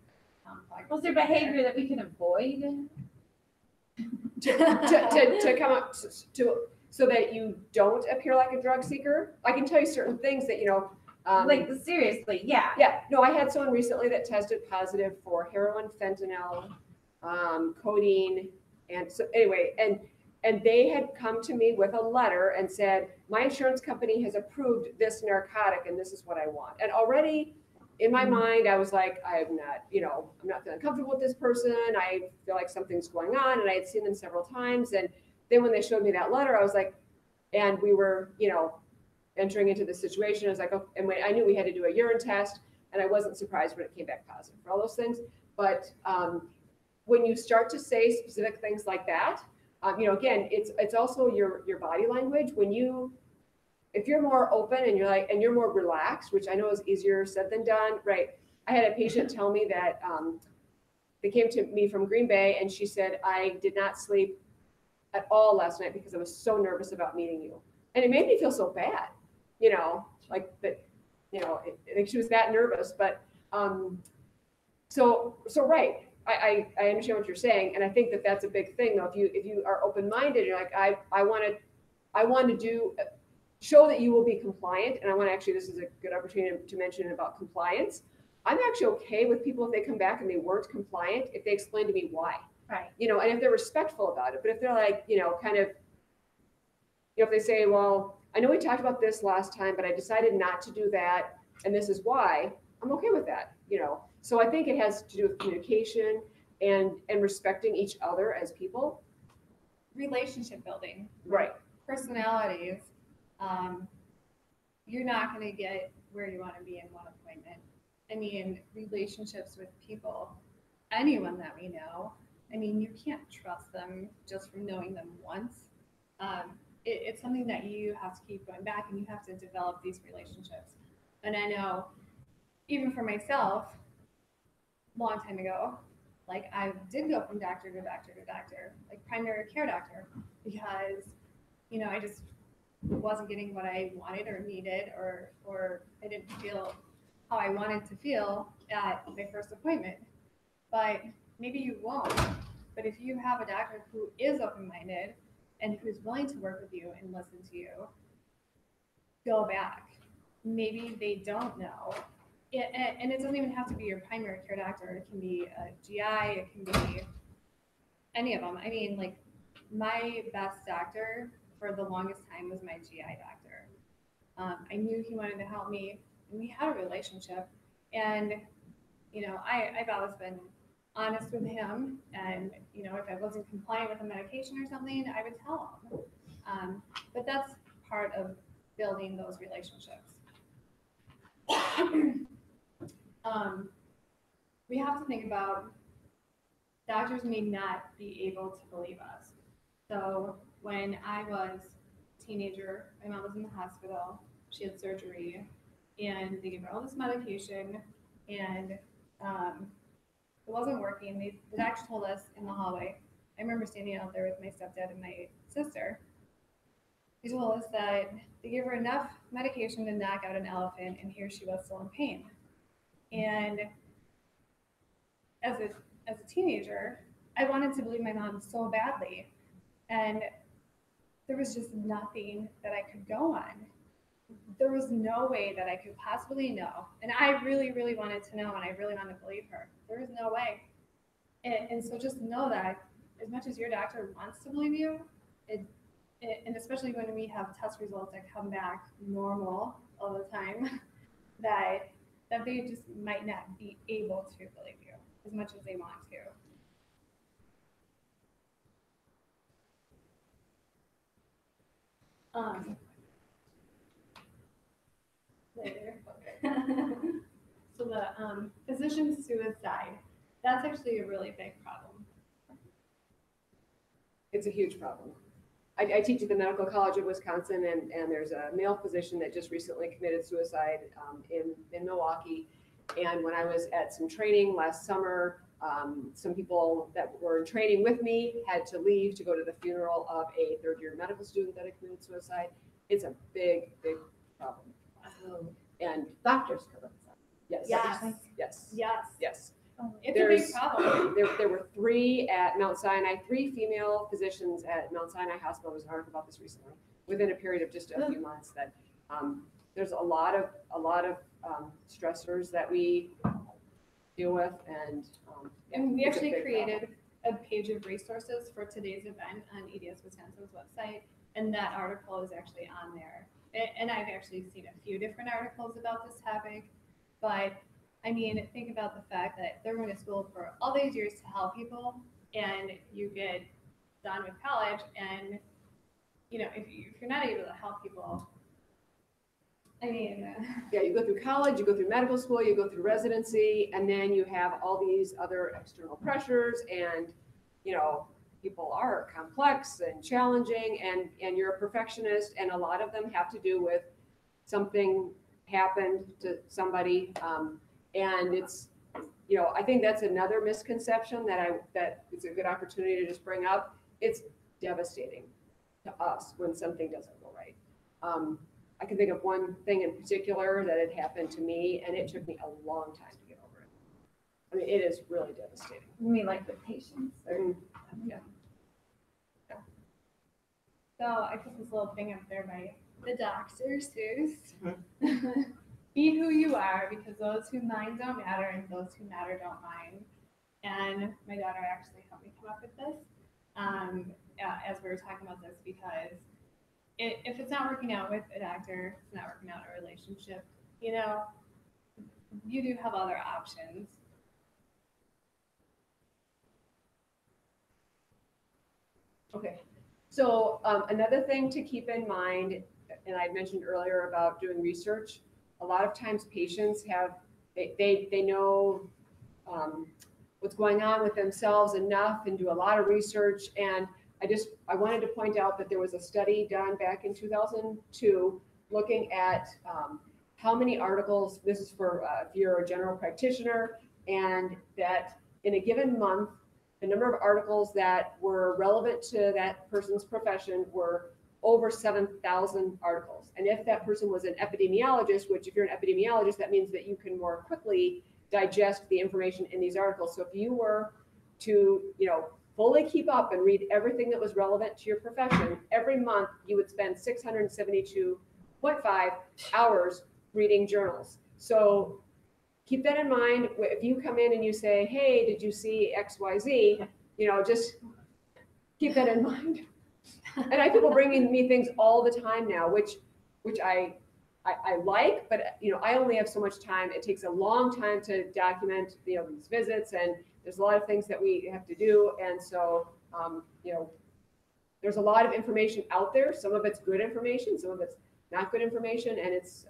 complex. Was there behavior that we can avoid? to come up so that you don't appear like a drug seeker? I can tell you certain things that Seriously, yeah. Yeah. No, I had someone recently that tested positive for heroin, fentanyl, codeine, and so anyway, and they had come to me with a letter and said, my insurance company has approved this narcotic and this is what I want. And already in my mind, I was like, I'm not feeling comfortable with this person. I feel like something's going on, and I had seen them several times. And then when they showed me that letter, I was like, and we were, entering into the situation. I was like, oh, and I knew we had to do a urine test, and I wasn't surprised when it came back positive for all those things. But when you start to say specific things like that, again, it's also your body language. If you're more open and you're more relaxed, which I know is easier said than done, right? I had a patient tell me that they came to me from Green Bay, and she said, I did not sleep at all last night because I was so nervous about meeting you. And it made me feel so bad, like that, like she was that nervous. But so right. I understand what you're saying, and I think that that's a big thing, though. If you are open-minded, you're like, I want to show that you will be compliant, and this is a good opportunity to mention about compliance. I'm actually okay with people if they come back and they weren't compliant, if they explain to me why. Right. And if they're respectful about it. But if they're like, if they say, well, I know we talked about this last time, but I decided not to do that, and this is why, I'm okay with that, So I think it has to do with communication and respecting each other as people. Relationship building. Right. Personalities. You're not going to get where you want to be in one appointment. I mean, relationships with people, anyone that we know, I mean, you can't trust them just from knowing them once. It's something that you have to keep going back and you have to develop these relationships. And I know, even for myself, long time ago, like I did go from doctor to doctor to doctor, like primary care doctor, because, you know, I just wasn't getting what I wanted or needed, or I didn't feel how I wanted to feel at my first appointment. But maybe you won't. But if you have a doctor who is open-minded and who's willing to work with you and listen to you, go back. Maybe they don't know. And it doesn't even have to be your primary care doctor. It can be a GI, it can be any of them. I mean, like, my best doctor for the longest time was my GI doctor. I knew he wanted to help me, and we had a relationship. And, you know, I've always been honest with him. And, you know, if I wasn't compliant with a medication or something, I would tell him. But that's part of building those relationships. We have to think about doctors may not be able to believe us. So when I was a teenager, my mom was in the hospital, she had surgery, and they gave her all this medication, and it wasn't working. The doctor told us in the hallway, I remember standing out there with my stepdad and my sister. They told us that they gave her enough medication to knock out an elephant, and here she was still in pain. And as a teenager, I wanted to believe my mom so badly, and there was just nothing that I could go on. There was no way that I could possibly know, and I really, really wanted to know, and I really wanted to believe her. There was no way. And so just know that as much as your doctor wants to believe you, and especially when we have test results that come back normal all the time, that they just might not be able to believe you as much as they want to. Later. So the physician suicide, that's actually a really big problem. It's a huge problem. I teach at the Medical College of Wisconsin, and there's a male physician that just recently committed suicide in Milwaukee. And when I was at some training last summer, some people that were in training with me had to leave to go to the funeral of a third-year medical student that had committed suicide. It's a big, big problem. And Doctors could look at yes, Yes. yes, Yes. yes. It's a big problem. There were 3 at Mount Sinai, 3 female physicians at Mount Sinai Hospital. There was an article about this recently, within a period of just a few months. That there's a lot of stressors that we deal with, and we it's a actually big created a page of resources for today's event on EDS Wisconsin's website, and that article is actually on there. And I've actually seen a few different articles about this topic, but I mean, think about the fact that they're going to school for all these years to help people, and you get done with college, and you know, if you're not able to help people, I mean, Yeah, you go through college, you go through medical school, you go through residency, and then you have all these other external pressures, and you know, people are complex and challenging, and you're a perfectionist, and a lot of them have to do with something happened to somebody, and it's, you know, I think that's another misconception that it's a good opportunity to just bring up. It's devastating to us when something doesn't go right. I can think of one thing in particular that had happened to me, and it took me a long time to get over it. I mean, it is really devastating. You mean like with patients? Or? Yeah. so I put this little thing up there by the Dr. Seuss. Be who you are, because those who mind don't matter, and those who matter don't mind. And my daughter actually helped me come up with this as we were talking about this, because if it's not working out with a doctor, it's not working out in a relationship, you know, you do have other options. Okay. So another thing to keep in mind, and I mentioned earlier about doing research, a lot of times patients have They know what's going on with themselves enough and do a lot of research. And I wanted to point out that there was a study done back in 2002 looking at how many articles, this is for if you're a general practitioner, and that in a given month, the number of articles that were relevant to that person's profession were over 7,000 articles. And if that person was an epidemiologist, which if you're an epidemiologist, that means that you can more quickly digest the information in these articles. So if you were to, fully keep up and read everything that was relevant to your profession, every month you would spend 672.5 hours reading journals. So keep that in mind. If you come in and you say, hey, did you see XYZ? Just keep that in mind. And I have people bringing me things all the time now, which I like, but I only have so much time. It takes a long time to document, these visits, and there's a lot of things that we have to do. And so, there's a lot of information out there. Some of it's good information, some of it's not good information, and it's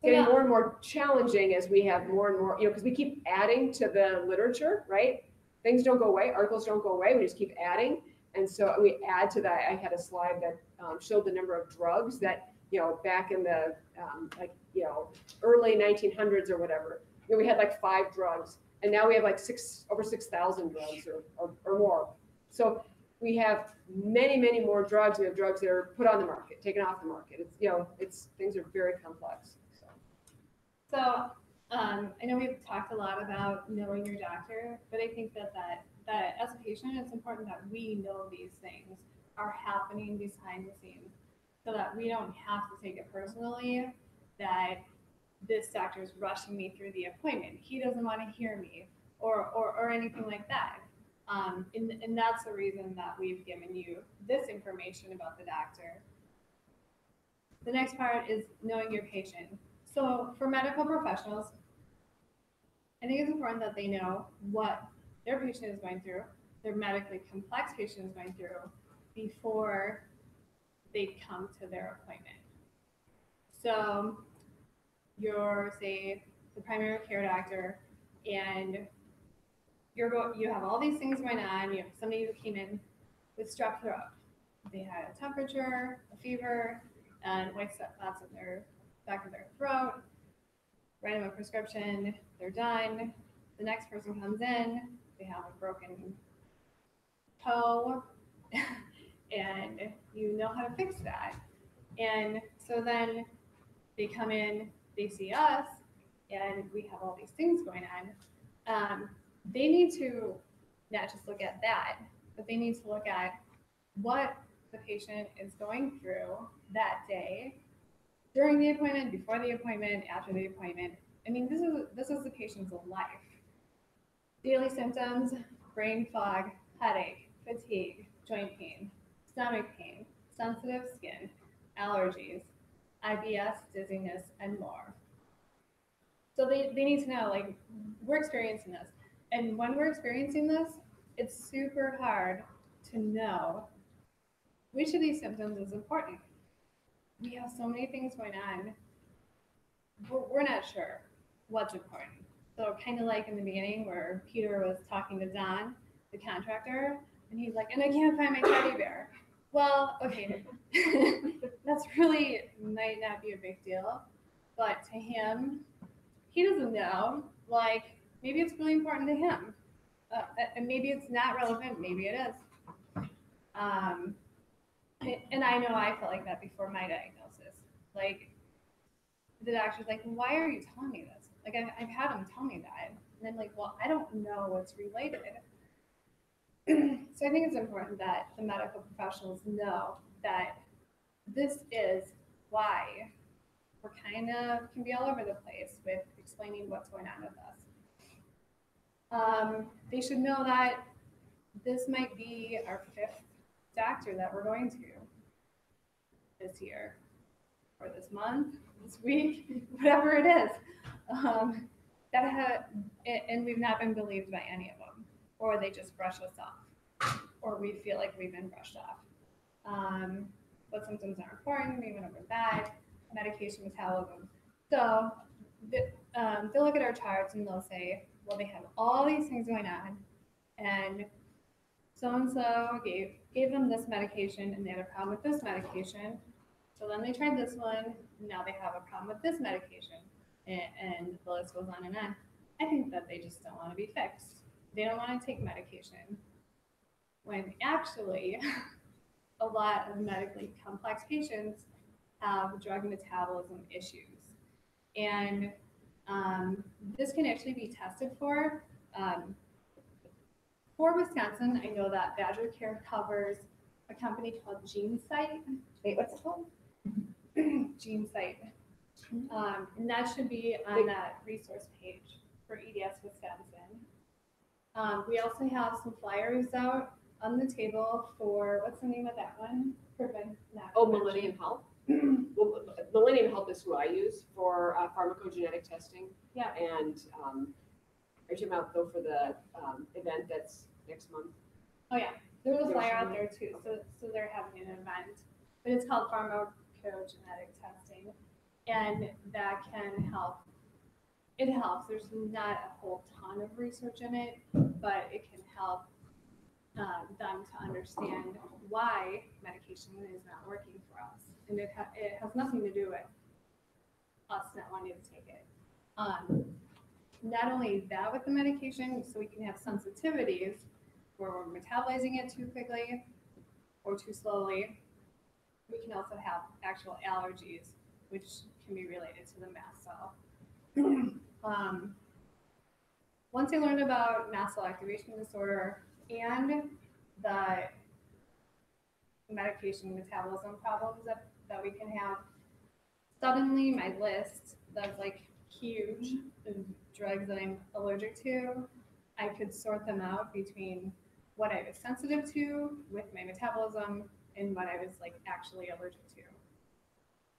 getting more and more challenging as we have more and more, because we keep adding to the literature, right? Things don't go away, articles don't go away, we just keep adding. And so we add to that. I had a slide that showed the number of drugs that, back in the early 1900s or whatever, we had like 5 drugs, and now we have like over 6,000 drugs or more. So we have many, many more drugs. We have drugs that are put on the market, taken off the market. It's things are very complex. So I know we've talked a lot about knowing your doctor, but I think that as a patient, it's important that we know these things are happening behind the scenes, so that we don't have to take it personally that this doctor is rushing me through the appointment. He doesn't want to hear me or anything like that. And that's the reason that we've given you this information about the doctor. The next part is knowing your patient. So for medical professionals, I think it's important that they know what their patient is going through, their medically complex patient is going through, before they come to their appointment. So you're, say, the primary care doctor, and you have all these things going on. You have somebody who came in with strep throat. They had a temperature, a fever, and white spots in their back of their throat. Write them a prescription. They're done. The next person comes in. They have a broken toe, and you know how to fix that. And so then they come in, they see us, and we have all these things going on. They need to not just look at that, but they need to look at what the patient is going through that day, during the appointment, before the appointment, after the appointment. I mean, this is the patient's life. Daily symptoms: brain fog, headache, fatigue, joint pain, stomach pain, sensitive skin, allergies, IBS, dizziness, and more. So they need to know, like, we're experiencing this. And when we're experiencing this, it's super hard to know which of these symptoms is important. We have so many things going on. We're not sure what's important. So kind of like in the beginning where Peter was talking to Don, the contractor, and he's like, and I can't find my teddy bear. Well, okay, that's really might not be a big deal, but to him, he doesn't know. Like, maybe it's really important to him, and maybe it's not relevant. Maybe it is. And I know I felt like that before my diagnosis. Like, the doctor's like, why are you telling me this? Like, I've had him tell me that, and I'm like, well, I don't know what's related. So I think it's important that the medical professionals know that this is why we're kind of can be all over the place with explaining what's going on with us. They should know that this might be our 5th doctor that we're going to this year, or this month, this week, whatever it is. And we've not been believed by any of them, or they just brush us off, or we feel like we've been brushed off. What symptoms are important, we went over that, medication metabolism. So they'll look at our charts and they'll say, well, they have all these things going on, and so-and-so gave them this medication and they had a problem with this medication. So then they tried this one, and now they have a problem with this medication. And the list goes on and on. I think that they just don't want to be fixed. They don't want to take medication. When actually, a lot of medically complex patients have drug metabolism issues. And this can actually be tested for. For Wisconsin, I know that Badger Care covers a company called GeneSight. Wait, what's it called? GeneSight. And that should be on that resource page for EDS Wisconsin. We also have some flyers out on the table for, what's the name of that one? Millennium Health. Well, Millennium Health is who I use for pharmacogenetic testing. Yeah. And are you talking about though for the event that's next month? Oh yeah, there's a flyer out there too. So they're having an event, but it's called pharmacogenetic testing, and that can help. It helps. There's not a whole ton of research in it, but it can help them to understand why medication is not working for us, and it has nothing to do with us not wanting to take it. Not only that with the medication, so we can have sensitivities where we're metabolizing it too quickly or too slowly. We can also have actual allergies, which can be related to the mast cell. Once I learned about mast cell activation disorder and the medication metabolism problems that we can have, suddenly my list that's like huge of drugs that I'm allergic to, I could sort them out between what I was sensitive to with my metabolism and what I was like actually allergic to.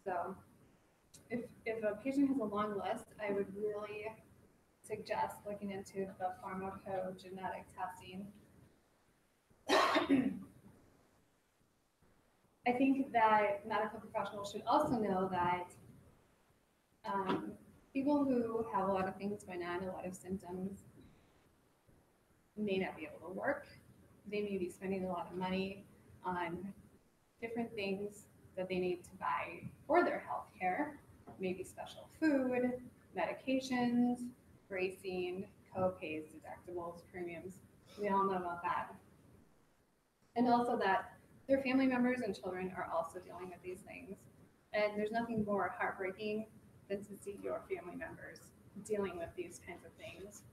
So if a patient has a long list, I would really suggest looking into the pharmacogenetic testing. I think that medical professionals should also know that people who have a lot of things going on, a lot of symptoms, may not be able to work. They may be spending a lot of money on different things that they need to buy for their health care, maybe special food, medications, bracing, co-pays, deductibles, premiums. We all know about that. And also that their family members and children are also dealing with these things. And there's nothing more heartbreaking than to see your family members dealing with these kinds of things.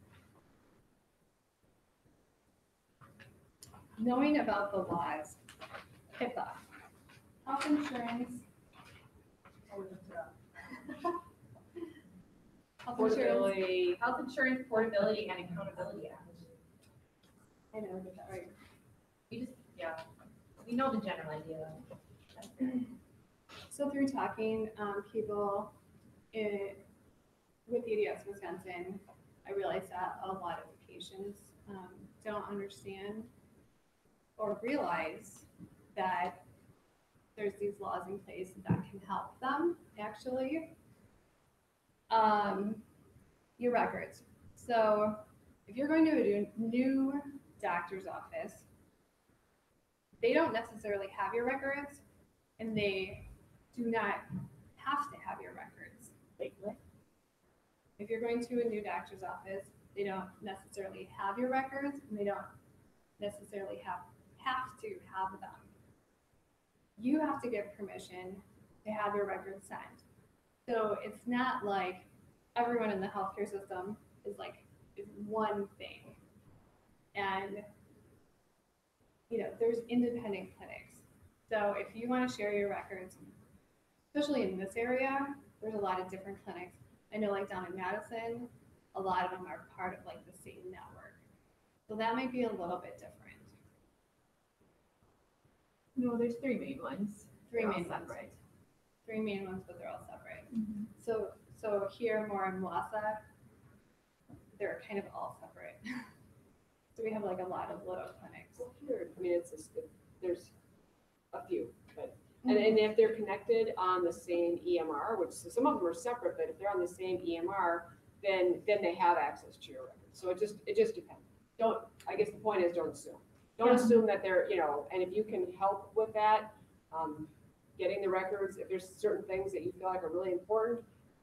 Knowing about the laws, HIPAA, health insurance, Health Insurance Portability and Accountability Act. I never get that right. We know the general idea. So through talking people with EDS Wisconsin, I realized that a lot of patients don't understand or realize that there's these laws in place that can help them actually. Your records. So if you're going to a new doctor's office, they don't necessarily have your records, and they do not have to have your records. Wait, what? If you're going to a new doctor's office, they don't necessarily have your records, and they don't necessarily have to have them. You have to give permission to have your records sent. So it's not like everyone in the healthcare system is one thing. And there's independent clinics. So if you want to share your records, especially in this area, there's a lot of different clinics. I know down in Madison, a lot of them are part of the same network. So that might be a little bit different. No, there's three main ones. Three They're all main ones. separate. Three main ones, but they're all separate. Mm-hmm. So here more in Wausau, they're kind of all separate. So we have a lot of little clinics. Well, here, I mean, there's a few, but And if they're connected on the same EMR, which some of them are separate, but if they're on the same EMR, then they have access to your records. So it just depends. I guess the point is, don't assume. Don't assume that they're, and if you can help with that, getting the records, if there's certain things that you feel like are really important,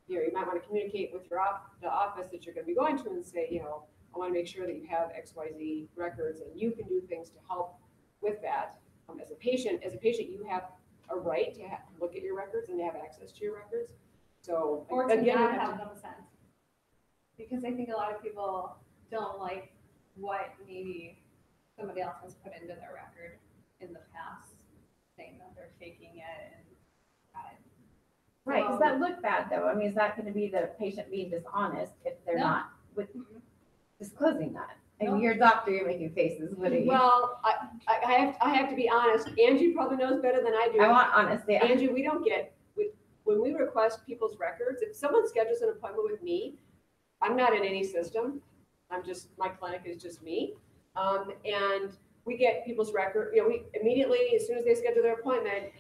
you might want to communicate with the office that you're going to be going to and say, I want to make sure that you have XYZ records, and you can do things to help with that. As a patient, you have a right to look at your records and to have access to your records. So Or to again, not have them sent. Because I think a lot of people don't like what maybe somebody else has put into their record in the past, saying that they're faking it and Right, does that look bad though? I mean, is that gonna be the patient being dishonest if they're No. not with disclosing that? And No. you're a doctor, you're making faces, what are you? well, I have to be honest. Angie probably knows better than I do. I want honesty. Angie, we don't get, when we request people's records, if someone schedules an appointment with me, I'm not in any system. My clinic is just me. And we get people's record, we immediately, as soon as they schedule their appointment,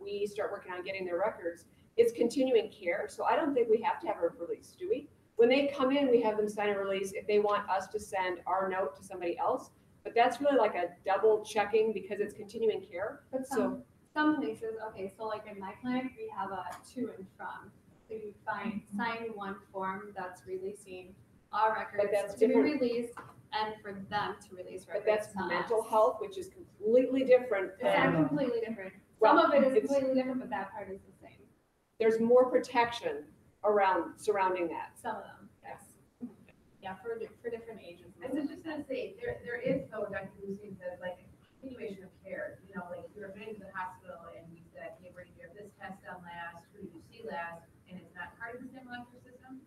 we start working on getting their records. It's continuing care, so I don't think we have to have a release, do we? When they come in, we have them sign a release if they want us to send our note to somebody else. But that's really like a double checking because it's continuing care. But some places, okay, so like in my clinic, we have a to and from. So you sign one form that's releasing our records that's to be different. released and for them to release records. But that's to mental us. health, which is completely different. It's not completely different. Well, Some of it is it's- completely different, but that part is the same. There's more protection surrounding that. Some of them, yes. Yeah, for different ages. I was just gonna say, there is though, Dr. Bluestein says, like, continuation of care, like, if you're admitted to the hospital and you said, hey, we're gonna have this test done last, who did you see last, and it's not part of the same electronic system,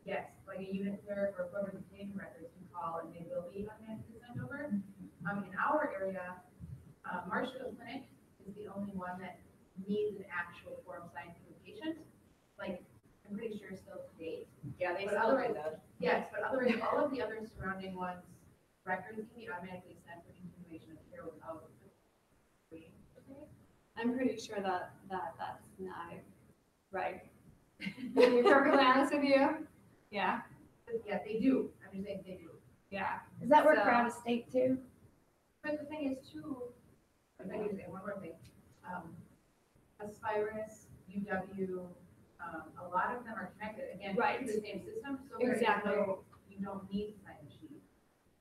yes, like a unit clerk or whoever's obtaining records can call and they will be automatically sent over. In our area, Marshfield Clinic is the only one that needs an actual form signed from the patient. Like, I'm pretty sure still to date. Yeah, they But still otherwise- do that. Yes, but otherwise, all of the other surrounding ones, records can be automatically sent for continuation of care without. I'm pretty sure that that's not right. To be perfectly honest with you, yeah, Yeah, they do. I'm just saying they do. yeah. Does that work So- for out of state too? But the thing is too, if I can say one more thing, Aspirus, UW, a lot of them are connected, again, Right. to the same system, so there is Exactly. you don't need to sign the sheet.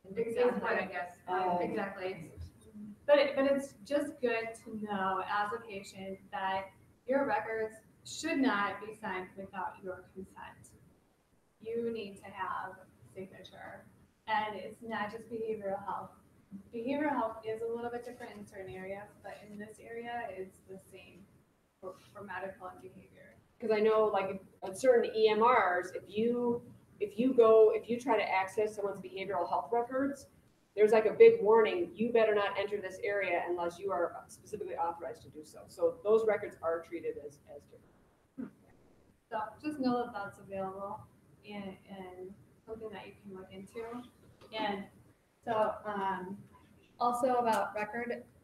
Exactly. Is what I guess. Exactly. But it's just good to know as a patient that your records should not be signed without your consent. You need to have signature, and it's not just behavioral health. Behavioral health is a little bit different in certain areas, but in this area, it's the same for medical and behavior. Because I know, like, on certain EMRs, if you try to access someone's behavioral health records, there's like a big warning, you better not enter this area unless you are specifically authorized to do so. So those records are treated as different. So just know that that's available and something that you can look into. And so also about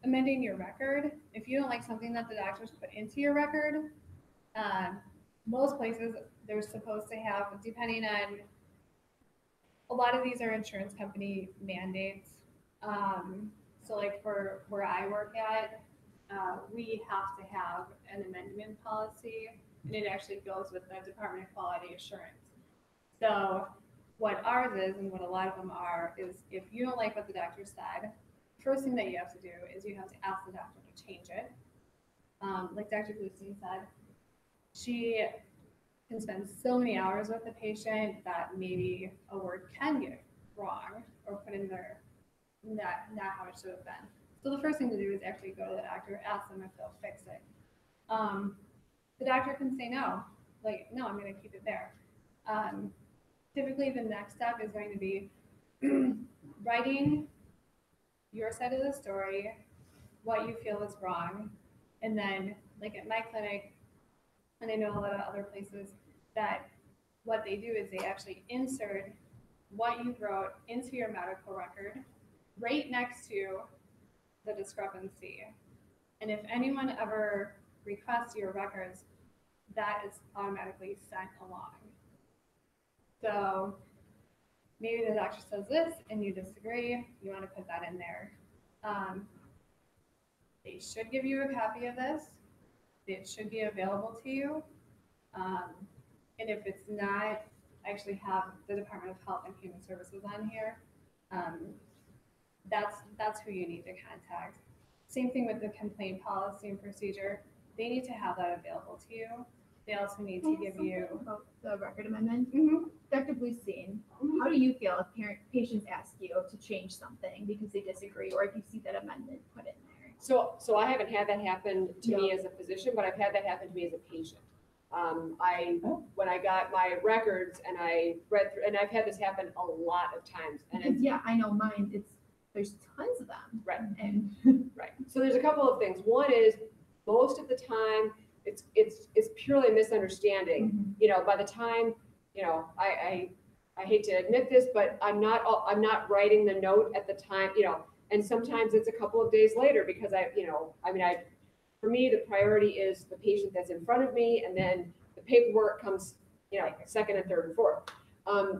amending your record, if you don't like something that the doctors put into your record, most places they're supposed to have, depending on, a lot of these are insurance company mandates. So like for where I work at, we have to have an amendment policy, and it actually goes with the Department of Quality Assurance. So what ours is, and what a lot of them are, is if you don't like what the doctor said, first thing that you have to do is you have to ask the doctor to change it. Like Dr. Bluestein said, she can spend so many hours with the patient that maybe a word can get wrong or put in there not how it should have been. So the first thing to do is actually go to the doctor, ask them if they'll fix it. The doctor can say no, like, no, I'm going to keep it there. Typically, the next step is going to be writing your side of the story, what you feel is wrong, and then, like at my clinic, and I know a lot of other places, that what they do is they actually insert what you wrote into your medical record right next to the discrepancy. And if anyone ever requests your records, that is automatically sent along. So maybe the doctor says this and you disagree, you want to put that in there. They should give you a copy of this. It should be available to you. And if it's not, I actually have the Department of Health and Human Services on here. That's who you need to contact. Same thing with the complaint policy and procedure. They need to have that available to you. They also need to give you. About the record amendment. Mhm. Dr. Bluestein, how do you feel if patients ask you to change something because they disagree, or if you see that amendment put in there? So I haven't had that happen to me as a physician, but I've had that happen to me as a patient. When I got my records and I read through, and I've had this happen a lot of times, and Because, it's yeah, I know mine, there's tons of them. right. And Right. So there's a couple of things. One is most of the time it's purely a misunderstanding. You know, by the time, you know, I hate to admit this, but I'm not writing the note at the time, you know, and sometimes it's a couple of days later because for me, the priority is the patient that's in front of me, and then the paperwork comes, you know, second and third and fourth.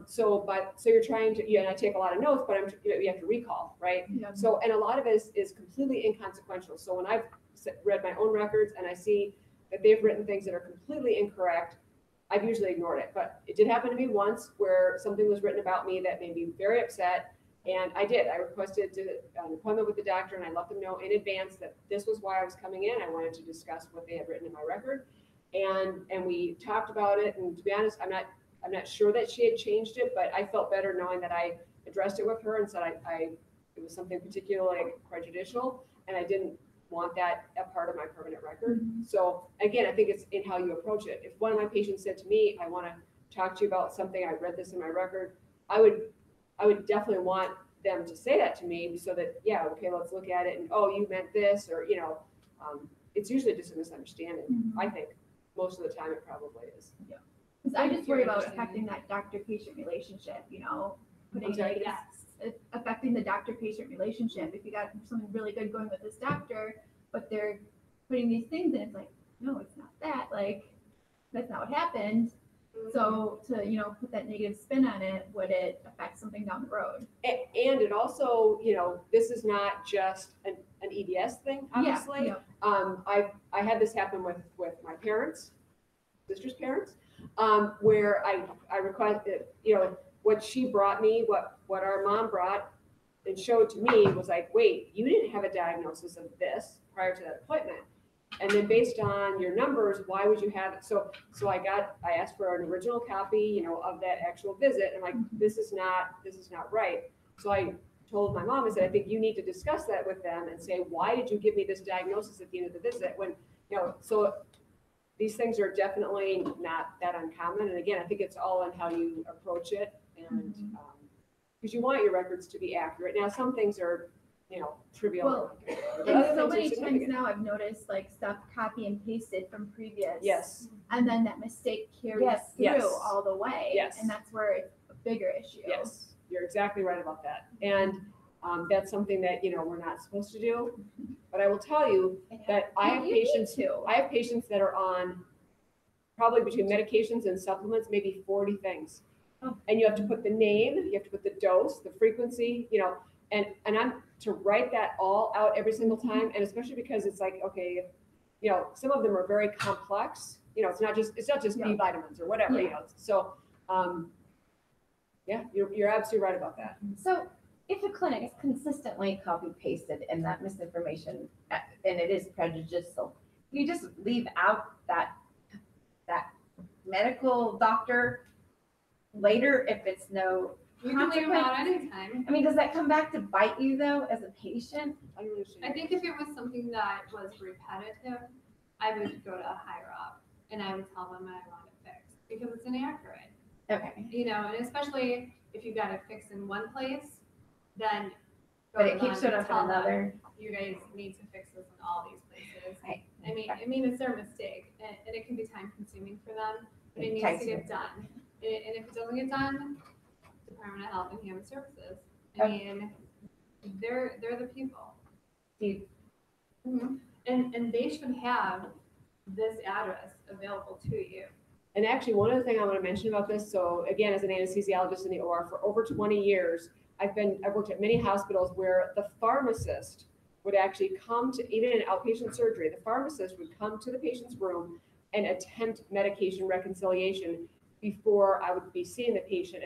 So you're trying to, and I take a lot of notes, but you have to recall, right? Yeah. So, and a lot of it is completely inconsequential. So when I've read my own records and I see that they've written things that are completely incorrect, I've usually ignored it. But it did happen to me once where something was written about me that made me very upset. And I requested an appointment with the doctor, and I let them know in advance that this was why I was coming in. I wanted to discuss what they had written in my record. And we talked about it. And to be honest, I'm not sure that she had changed it, but I felt better knowing that I addressed it with her and said it was something particularly prejudicial, and I didn't want that a part of my permanent record. So again, I think it's in how you approach it. If one of my patients said to me, I want to talk to you about something, I read this in my record, I would definitely want them to say that to me so that, yeah, okay, let's look at it, and oh, you meant this, or, you know, it's usually just a misunderstanding. I think most of the time it probably is. Because I just worry about affecting that doctor-patient relationship, you know, affecting the doctor-patient relationship. If you got something really good going with this doctor, but they're putting these things in, it's like, no, it's not that. Like, that's not what happened. So to, you know, put that negative spin on it, would it affect something down the road? And it also, you know, this is not just an EDS thing, obviously. Yeah. I had this happen with my parents, sister's parents, where I requested, you know, what she brought me, what our mom brought and showed to me was like, wait, you didn't have a diagnosis of this prior to that appointment. And then based on your numbers, why would you have it? So I asked for an original copy, you know, of that actual visit. And like, this is not right. So I told my mom, I said, I think you need to discuss that with them and say, why did you give me this diagnosis at the end of the visit? When, you know, so these things are definitely not that uncommon. And again, I think it's all on how you approach it, and because you want your records to be accurate. Now, some things are, you know, trivial. Well, but and other so things are many times significant. now I've noticed like stuff copy and pasted from previous. Yes. And then that mistake carries Yes. through Yes. all the way. Yes. And that's where it's a bigger issue. Yes, you're exactly right about that. And that's something that, you know, we're not supposed to do. But I will tell you that I have You need patients to. I have patients that are on probably between medications and supplements, maybe 40 things. Oh. And you have to put the name, you have to put the dose, the frequency, you know, and I'm to write that all out every single time. And especially because it's like, okay, you know, some of them are very complex, you know, it's not just Yeah. B vitamins or whatever, you Yeah. know, so, yeah, you're absolutely right about that. So if a clinic is consistently copy pasted in that misinformation and it is prejudicial, you just leave out that medical doctor later if it's no You can leave them out consequence? anytime. I mean, does that come back to bite you though as a patient? I don't understand. I think if it was something that was repetitive, I would go to a higher up and I would tell them I want it fixed because it's inaccurate. Okay. You know, and especially if you got it fixed in one place, then go But to it keeps them showing and up in tell them, another. you guys need to fix this in all these places. Right. I mean, it's their mistake, and it can be time consuming for them, but it needs Time to get done. And if it doesn't get done, Department of Health and Human Services. I Okay. mean, they're the people. Do you- And And they should have this address available to you. And actually, one other thing I want to mention about this, so again, as an anesthesiologist in the OR for over 20 years, I've worked at many hospitals where the pharmacist would actually come to, even in outpatient surgery, the pharmacist would come to the patient's room and attempt medication reconciliation before I would be seeing the patient.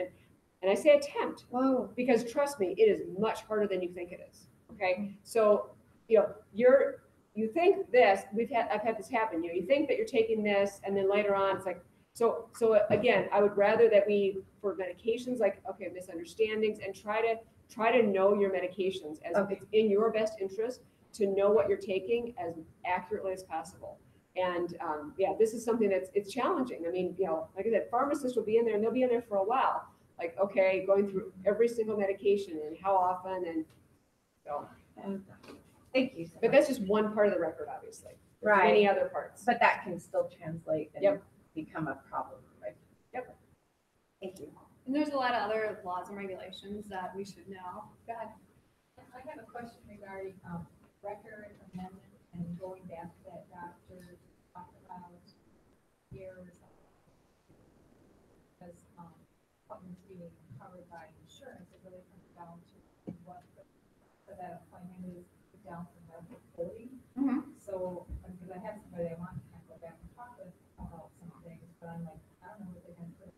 And I say attempt, Whoa. because trust me, it is much harder than you think it is. Okay, so you think this. I've had this happen. You think that you're taking this, and then later on, it's like so. Again, I would rather that we, for medications, like misunderstandings, and try to know your medications as it's in your best interest to know what you're taking as accurately as possible. And this is something it's challenging. I mean, like I said, pharmacists will be in there, and they'll be in there for a while. Like, okay, going through every single medication and how often, and so. Thank you. So But much. that's just one part of the record, obviously. There's Right. many other parts. But that can still translate and Yep. become a problem, right? Yep. Thank you. And there's a lot of other laws and regulations that we should know. Go ahead. I have a question regarding record amendment and going back to that doctor to talk about years. Because appointments being covered by insurance, it really comes down to what for that appointment is down for medical coding. Mhm. So, because I have somebody I want to kind of go back and talk with about some things, but I'm like, I don't know what they're going to put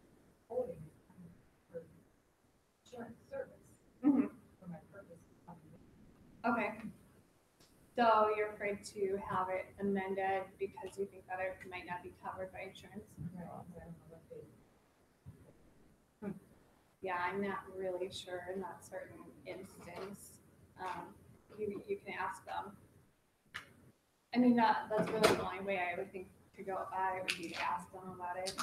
coding for insurance service Mhm. for my purpose. Okay. So you're afraid to have it amended because you think that it might not be covered by insurance? Right, I don't know what they. Yeah, I'm not really sure in that certain instance. You can ask them. I mean, that's really the only way I would think to go about it would be to ask them about it.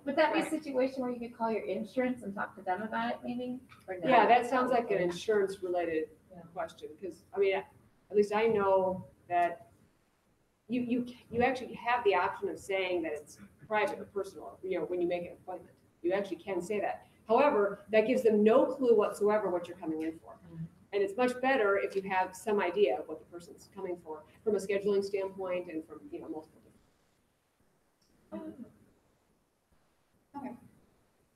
Would that be a Right. situation where you could call your insurance and talk to them about it, maybe? Or no? Yeah, that sounds like an insurance-related question, because, I mean, at least I know that you actually have the option of saying that it's private or personal, when you make an appointment. You actually can say that. However, that gives them no clue whatsoever what you're coming in for. And it's much better if you have some idea of what the person's coming for from a scheduling standpoint and from, multiple different. Okay.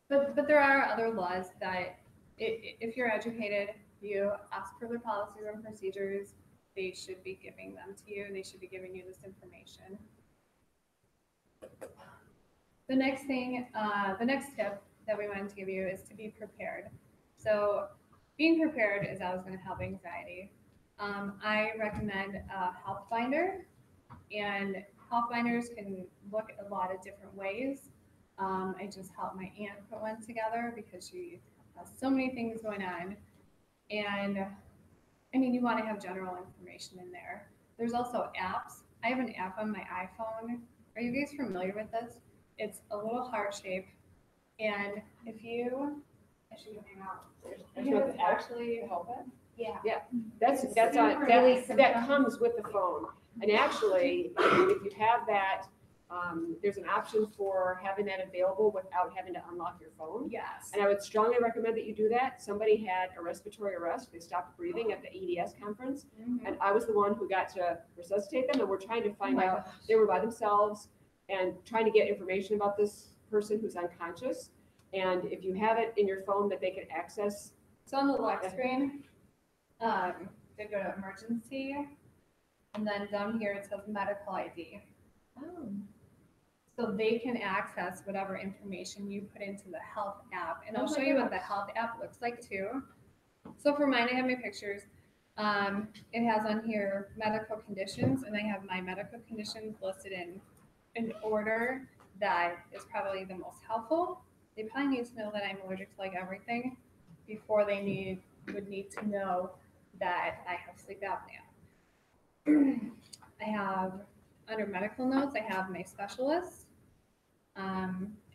But there are other laws that if you're educated, you ask for their policies and procedures, they should be giving them to you. They should be giving you this information. The next tip that we wanted to give you is to be prepared. So being prepared is always going to help anxiety. I recommend a health binder, and health binders can look a lot of different ways. I just helped my aunt put one together because she has so many things going on. And I mean, you want to have general information in there. There's also apps. I have an app on my iPhone. Are you guys familiar with this? It's a little heart shape. And if you, I should hang out. There's nothing actually to help it. Yeah. That's that comes with the phone. And actually, if you have that, there's an option for having that available without having to unlock your phone. Yes. And I would strongly recommend that you do that. Somebody had a respiratory arrest. They stopped breathing at the EDS conference. Mhm. And I was the one who got to resuscitate them. And we're trying to find my out, gosh. they were by themselves and trying to get information about this person who's unconscious. And if you have it in your phone that they can access. So on the lock screen, they go to emergency, and then down here it says medical ID. Oh. So they can access whatever information you put into the health app. And I'll Oh my show you what gosh. the health app looks like too. So for mine, I have my pictures. It has on here medical conditions, and I have my medical conditions listed in an order that is probably the most helpful. They probably need to know that I'm allergic to like everything before they would need to know that I have sleep apnea. I have, under medical notes, I have my specialist,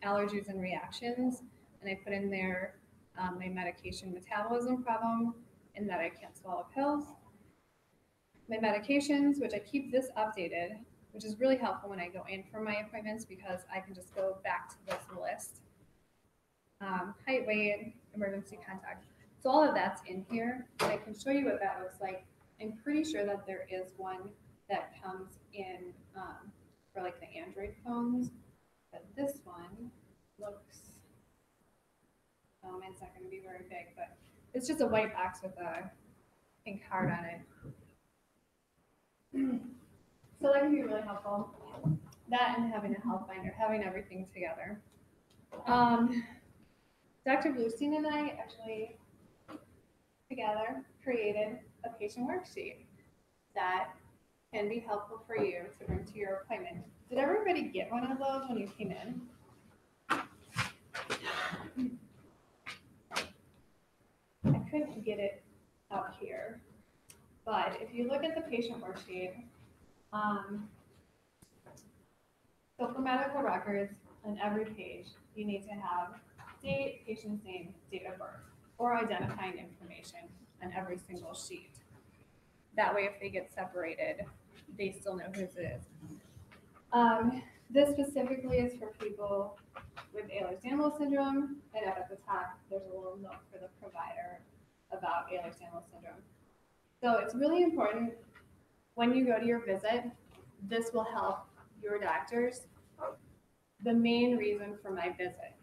allergies and reactions, and I put in there my medication metabolism problem and that I can't swallow pills. My medications, which I keep this updated, which is really helpful when I go in for my appointments because I can just go back to this list. Height, weight, emergency contact. So all of that's in here, and I can show you what that looks like I'm pretty sure that there is one that comes in for like the Android phones, but this one looks, it's not going to be very big, but it's just a white box with a pink heart on it. So that can be really helpful. That and having a health binder, having everything together. Dr. Bluestein and I actually together created a patient worksheet that can be helpful for you to bring to your appointment. Did everybody get one of those when you came in? I couldn't get it up here, but if you look at the patient worksheet, so for medical records on every page, you need to have date, patient's name, date of birth, or identifying information on every single sheet. That way, if they get separated, they still know whose it is. This specifically is for people with ehlers-danlos syndrome, and up at the top, there's a little note for the provider about ehlers-danlos syndrome. So it's really important when you go to your visit, this will help your doctors. The main reason for my visit.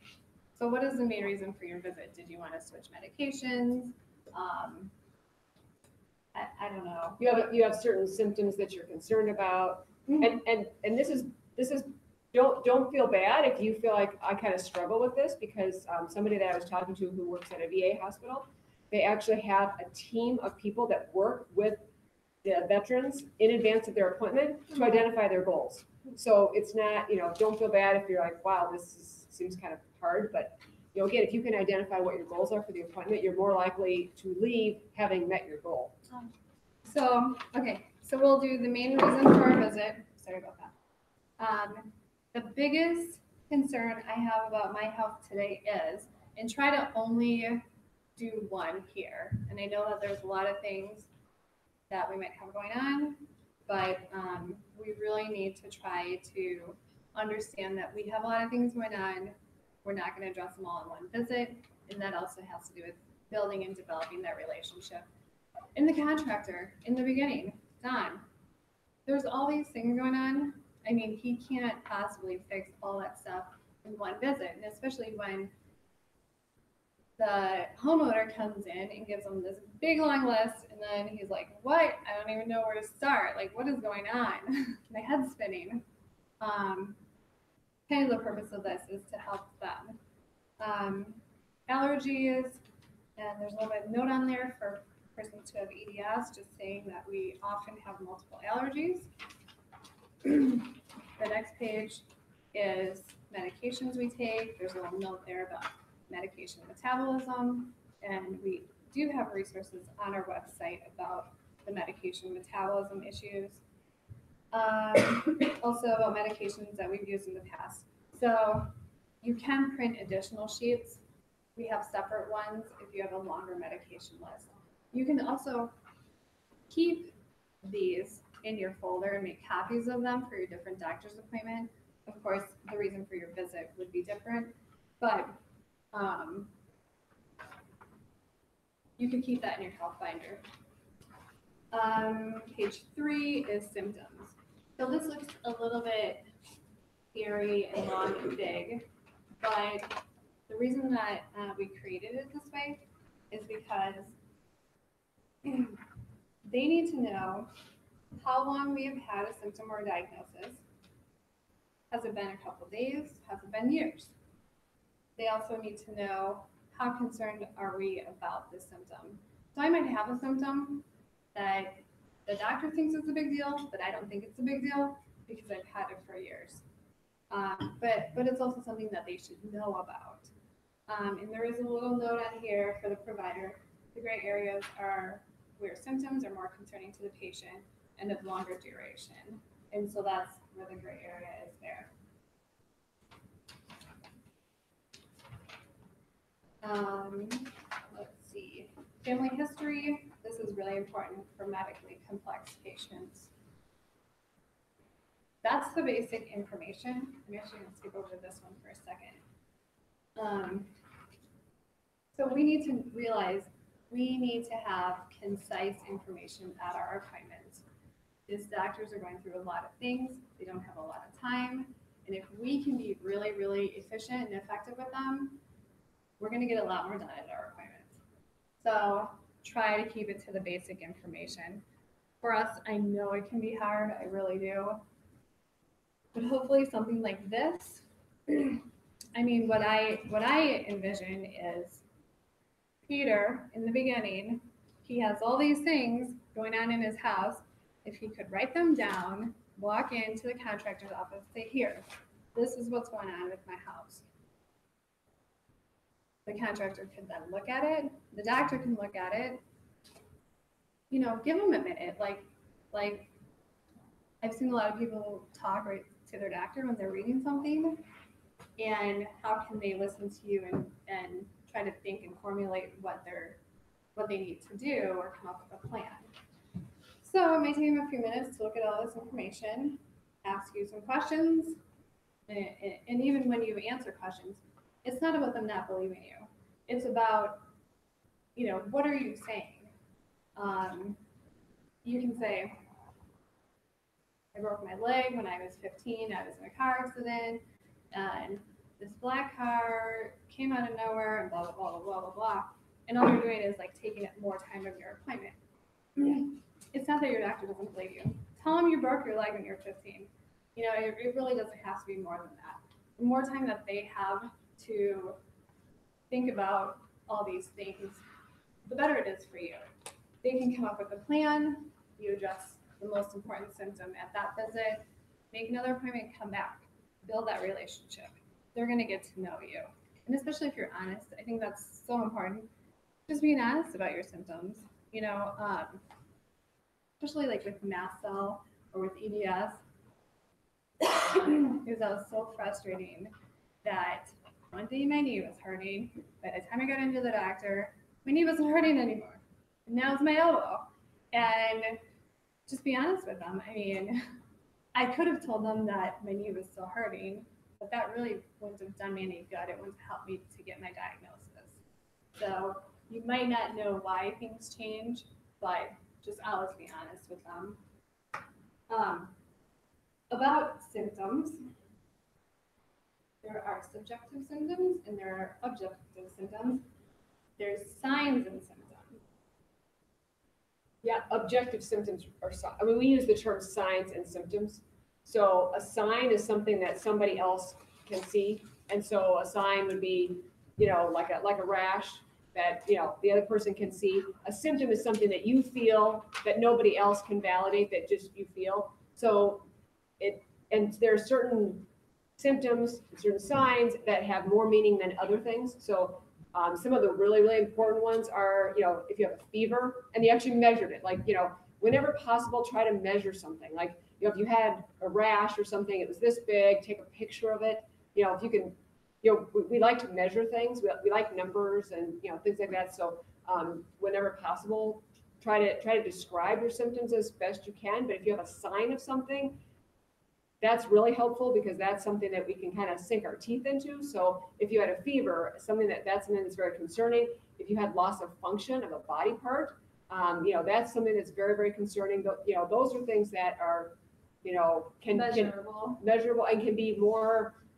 So what is the main reason for your visit? Did you want to switch medications? I don't know. You have certain symptoms that you're concerned about, and this is don't feel bad if you feel like I kind of struggle with this, because somebody that I was talking to who works at a VA hospital, they actually have a team of people that work with the veterans in advance of their appointment to identify their goals. So it's not, don't feel bad if you're like, wow, seems kind of hard, but again, if you can identify what your goals are for the appointment, you're more likely to leave having met your goal. So we'll do the main reason for our visit. Sorry about that. The biggest concern I have about my health today is, and try to only do one here. And I know that there's a lot of things that we might have going on, but we really need to try to understand that we have a lot of things going on. We're not going to address them all in one visit, and that also has to do with building and developing that relationship. And the contractor, in the beginning, Don, there's all these things going on. I mean, he can't possibly fix all that stuff in one visit, and especially when the homeowner comes in and gives them this big long list, and then he's like, what? I don't even know where to start. Like, what is going on? My head's spinning. Kind of the purpose of this is to help them. Allergies, and there's a little bit of note on there for persons who have EDS, just saying that we often have multiple allergies. The next page is medications we take. There's a little note there about medication metabolism, and we do have resources on our website about the medication metabolism issues. Also about medications that we've used in the past. So you can print additional sheets. We have separate ones if you have a longer medication list. You can also keep these in your folder and make copies of them for your different doctor's appointment. Of course, the reason for your visit would be different, but you can keep that in your health binder. Page 3 is symptoms. So this looks a little bit scary and long and big, but the reason that we created it this way is because they need to know how long we have had a symptom or diagnosis. Has it been a couple days? Has it been years? They also need to know how concerned are we about this symptom. So I might have a symptom that the doctor thinks it's a big deal, but I don't think it's a big deal because I've had it for years. But it's also something that they should know about. And there is a little note on here for the provider. The gray areas are where symptoms are more concerning to the patient and of longer duration. And so that's where the gray area is there. Let's see. Family history. This is really important for medically complex patients. That's the basic information. I'm actually going to skip over this one for a second. So we need to realize we need to have concise information at our appointments. These doctors are going through a lot of things. They don't have a lot of time. And if we can be really, really efficient and effective with them, we're going to get a lot more done at our appointments. So try to keep it to the basic information. For us, I know it can be hard. I really do. But hopefully something like this, I mean, what I envision is Peter in the beginning, he has all these things going on in his house. If he could write them down, walk into the contractor's office, say, here, this is what's going on with my house. The contractor could then look at it, the doctor can look at it, you know, give them a minute. Like I've seen a lot of people talk right to their doctor when they're reading something, and how can they listen to you and try to think and formulate what they need to do or come up with a plan. So it may take them a few minutes to look at all this information, ask you some questions, and even when you answer questions, it's not about them not believing you. It's about, you know, what are you saying? You can say, I broke my leg when I was 15. I was in a car accident, and this black car came out of nowhere, and blah, blah, blah, blah, blah, blah. And all you're doing is like taking up more time of your appointment. It's not that your doctor doesn't believe you. Tell them you broke your leg when you're 15. You know, it really doesn't have to be more than that. The more time that they have to think about all these things, the better it is for you. They can come up with a plan. You address the most important symptom at that visit, make another appointment, come back, build that relationship. They're going to get to know you. And especially if you're honest, I think that's so important. Just being honest about your symptoms, you know, especially like with mast cell or with EDS, because that was so frustrating that one day my knee was hurting. By the time I got into the doctor, my knee wasn't hurting anymore. And now it's my elbow. And just be honest with them. I mean, I could have told them that my knee was still hurting, but that really wouldn't have done me any good. It wouldn't have helped me to get my diagnosis. So you might not know why things change, but just always be honest with them. About symptoms, there are subjective symptoms and there are objective symptoms. There's signs and symptoms. Yeah, objective symptoms are, I mean, we use the term signs and symptoms. So a sign is something that somebody else can see. And so a sign would be, you know, like a rash that, you know, the other person can see. A symptom is something that you feel that nobody else can validate, that just you feel. So and there are certain symptoms, certain signs that have more meaning than other things. So some of the really, really important ones are, you know, if you have a fever and you actually measured it, like, you know, whenever possible, try to measure something. Like, you know, if you had a rash or something, it was this big, take a picture of it. You know, if you can, you know, we like to measure things. We like numbers and, you know, things like that. So whenever possible, try to describe your symptoms as best you can. But if you have a sign of something, that's really helpful because that's something that we can kind of sink our teeth into. So if you had a fever, that's something that's very concerning. If you had loss of function of a body part, you know, that's something that's very, very concerning. But, you know, those are things that are, you know, measurable and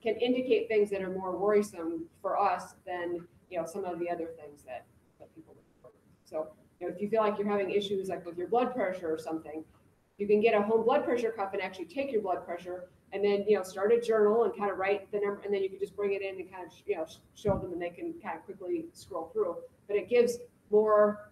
can indicate things that are more worrisome for us than, you know, some of the other things that people report. So, you know, if you feel like you're having issues like with your blood pressure or something, you can get a home blood pressure cuff and actually take your blood pressure and then, you know, start a journal and kind of write the number, and then you can just bring it in and kind of, you know, show them and they can kind of quickly scroll through. But it gives more,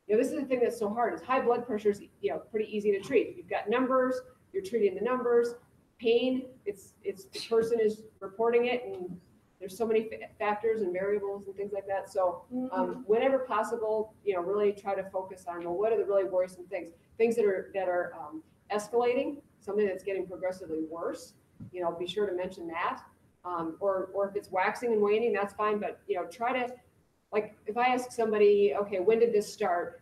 you know, this is the thing that's so hard is high blood pressure is, you know, pretty easy to treat. You've got numbers, you're treating the numbers. Pain, it's the person is reporting it, and there's so many factors and variables and things like that. So whenever possible, you know, really try to focus on, well, what are the really worrisome things that are escalating, something that's getting progressively worse. You know, be sure to mention that. Or if it's waxing and waning, that's fine. But, you know, try to, like, if I ask somebody, okay, when did this start?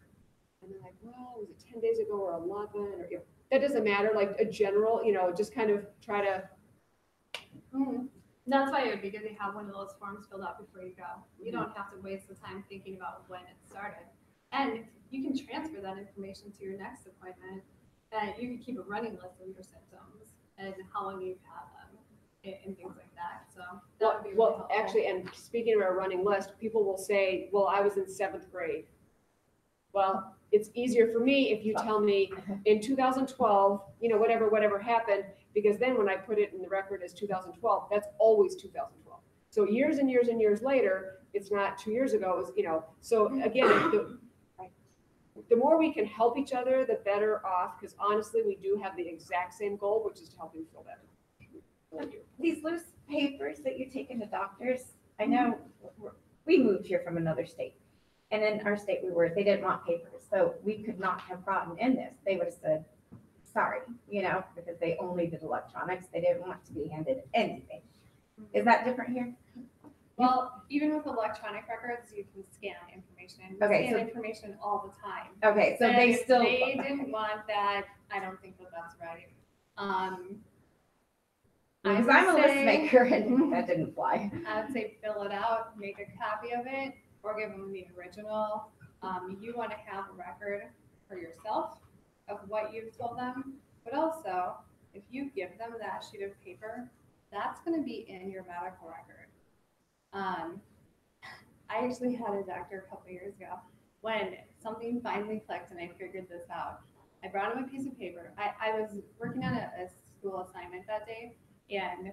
And they're like, well, was it 10 days ago or 11? Or, you know, that doesn't matter. Like a general, you know, just kind of try to. That's why it would be good to have one of those forms filled out before you go. You don't have to waste the time thinking about when it started. And you can transfer that information to your next appointment, and you can keep a running list of your symptoms and how long you've had them and things like that. So that would be really Well, helpful. actually, and speaking of our running list, people will say, well, I was in 7th grade. Well, it's easier for me if you tell me in 2012, whatever happened, because then when I put it in the record as 2012, that's always 2012. So years and years and years later, it's not 2 years ago, it was, so again, the more we can help each other, the better off, because honestly, we do have the exact same goal, which is to help you feel better. These loose papers that you take into doctors, I know we moved here from another state. And in our state they didn't want papers. So we could not have gotten in this. They would have said, sorry, because they only did electronics. They didn't want to be handed anything. Is that different here? Well, even with electronic records, you can scan information. We Okay, scan information all the time. Okay, so And they if still. they didn't want that, I don't think that that's right. Because I I'm a would list say- maker and that didn't fly. I would say fill it out, make a copy of it, or give them the original. You want to have a record for yourself of what you've told them, but also if you give them that sheet of paper, that's going to be in your medical record. I actually had a doctor a couple years ago when something finally clicked and I figured this out. I brought him a piece of paper. I was working on a school assignment that day, and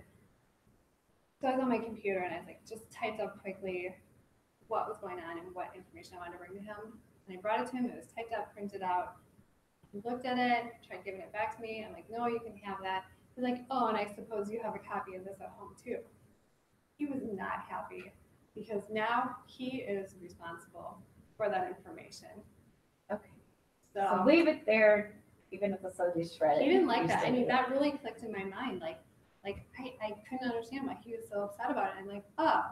so I was on my computer and I was like, just typed up quickly what was going on and what information I wanted to bring to him. And I brought it to him. It was typed up, printed out. He looked at it, tried giving it back to me. I'm like, no, you can have that. He's like, oh, and I suppose you have a copy of this at home too. He was not happy because now he is responsible for that information. Okay. So So leave it there, even if the soldiers shred it. he didn't like you that. still I mean, do it. that really clicked in my mind. Like I couldn't understand why he was so upset about it. I'm like, oh,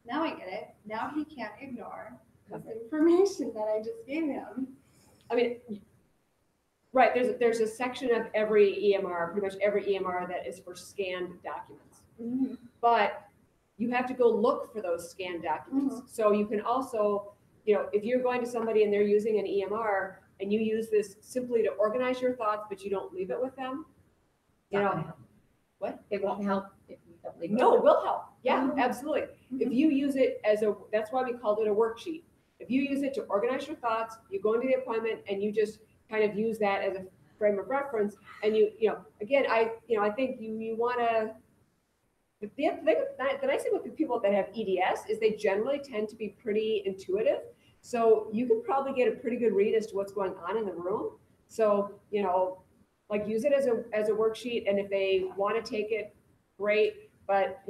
now I get it. Now he can't ignore this information that I just gave him. I mean, right, there's a section of every EMR, pretty much every EMR that is for scanned documents. Mm-hmm. But you have to go look for those scanned documents. So you can also, if you're going to somebody and they're using an EMR and you use this simply to organize your thoughts, but you don't leave it with them, Not gonna help. what? It won't help if you don't leave it. No, it will help. Yeah, Mhm. absolutely. If you use it that's why we called it a worksheet. If you use it to organize your thoughts, you go into the appointment and you just kind of use that as a frame of reference. And again, I think you want to, the nice thing with the people that have EDS is they generally tend to be pretty intuitive. So you can probably get a pretty good read as to what's going on in the room. So, like use it as a worksheet. And if they want to take it, great. But,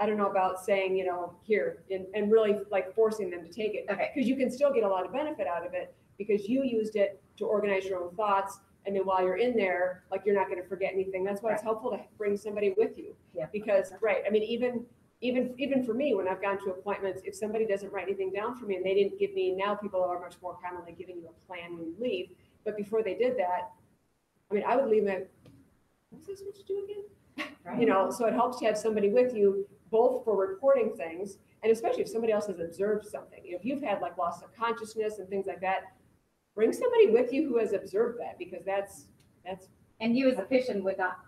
I don't know about saying, here and really like forcing them to take it. Okay. Because you can still get a lot of benefit out of it because you used it to organize your own thoughts. And then while you're in there, like you're not going to forget anything. That's why it's helpful to bring somebody with you. Yeah. Because, right. I mean, even for me, when I've gone to appointments, if somebody doesn't write anything down for me and they didn't give me, now people are much more commonly giving you a plan when you leave. But before they did that, I mean, I would leave it. What was I supposed to do again? Right. So it helps to have somebody with you, both for reporting things, and especially if somebody else has observed something. If you've had like loss of consciousness and things like that, bring somebody with you who has observed that, because that's. And you as a physician would not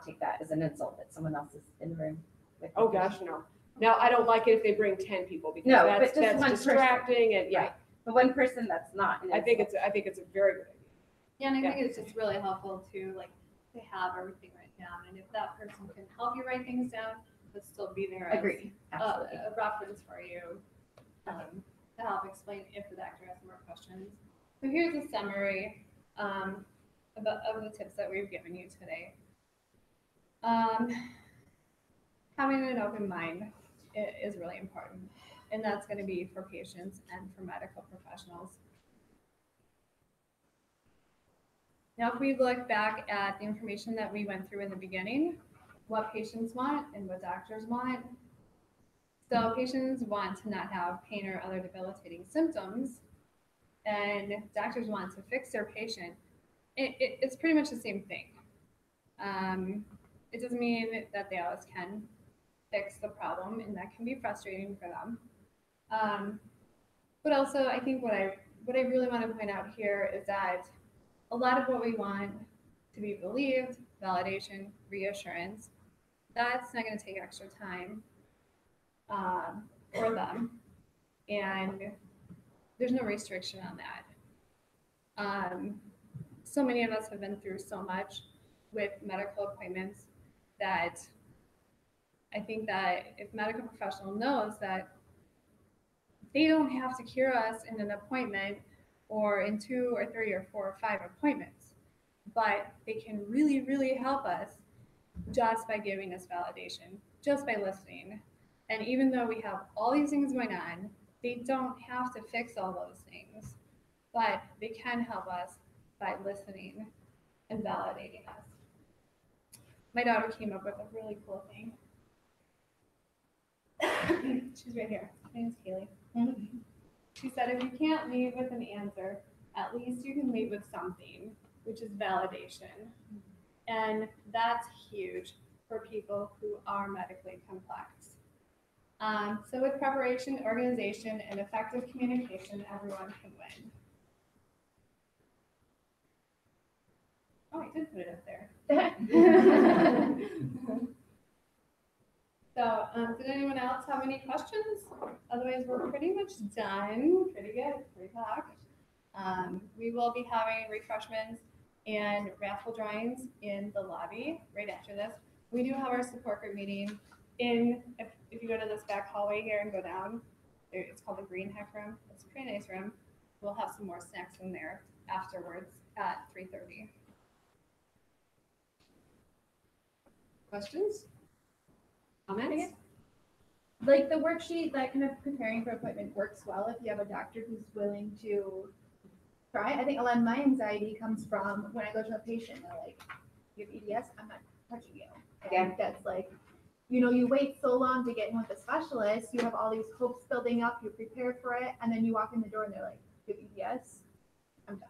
take that as an insult that someone else is in the room with. Oh gosh, no. Now I don't like it if they bring 10 people because No, that's but just one distracting and yeah. Right. But one person that's not. an I think insult. it's a very good idea. Yeah, and I Yeah. think it's just really helpful to have everything written down. And if that person can help you write things down, but still be there as Agreed. Absolutely. a reference for you to help explain if the doctor has more questions. So here's a summary of the tips that we've given you today. Having an open mind is really important, and that's going to be for patients and for medical professionals. Now, if we look back at the information that we went through in the beginning, what patients want and what doctors want. So patients want to not have pain or other debilitating symptoms, and doctors want to fix their patient. It's pretty much the same thing. It doesn't mean that they always can fix the problem, and that can be frustrating for them. But also, I think what I really want to point out here is that a lot of what we want to be believed, validation, reassurance, that's not going to take extra time for them, and there's no restriction on that. So many of us have been through so much with medical appointments that I think that if a medical professional knows that they don't have to cure us in an appointment or in 2 or 3 or 4 or 5 appointments, but they can really, really help us just by giving us validation, just by listening. And even though we have all these things going on, they don't have to fix all those things, but they can help us by listening and validating us. My daughter came up with a really cool thing. She's right here. Her name's Kaylee. She said, if you can't leave with an answer, at least you can leave with something, which is validation. And that's huge for people who are medically complex. So with preparation, organization, and effective communication, everyone can win. Oh, I did put it up there. So, did anyone else have any questions? Otherwise, we're pretty much done. Pretty good, pretty packed. We will be having refreshments and raffle drawings in the lobby right after this. We do have our support group meeting if you go to this back hallway here and go down, it's called the Green Heck Room. It's a pretty nice room. We'll have some more snacks in there afterwards at 3:30. Questions? Comments? Like the worksheet, that kind of preparing for appointment works well if you have a doctor who's willing to try. I think a lot of my anxiety comes from when I go to a patient, they're like, you have EDS, I'm not touching you. And that's like, you know, you wait so long to get in with a specialist, you have all these hopes building up, you prepare for it, and then you walk in the door and they're like, you have EDS, I'm done.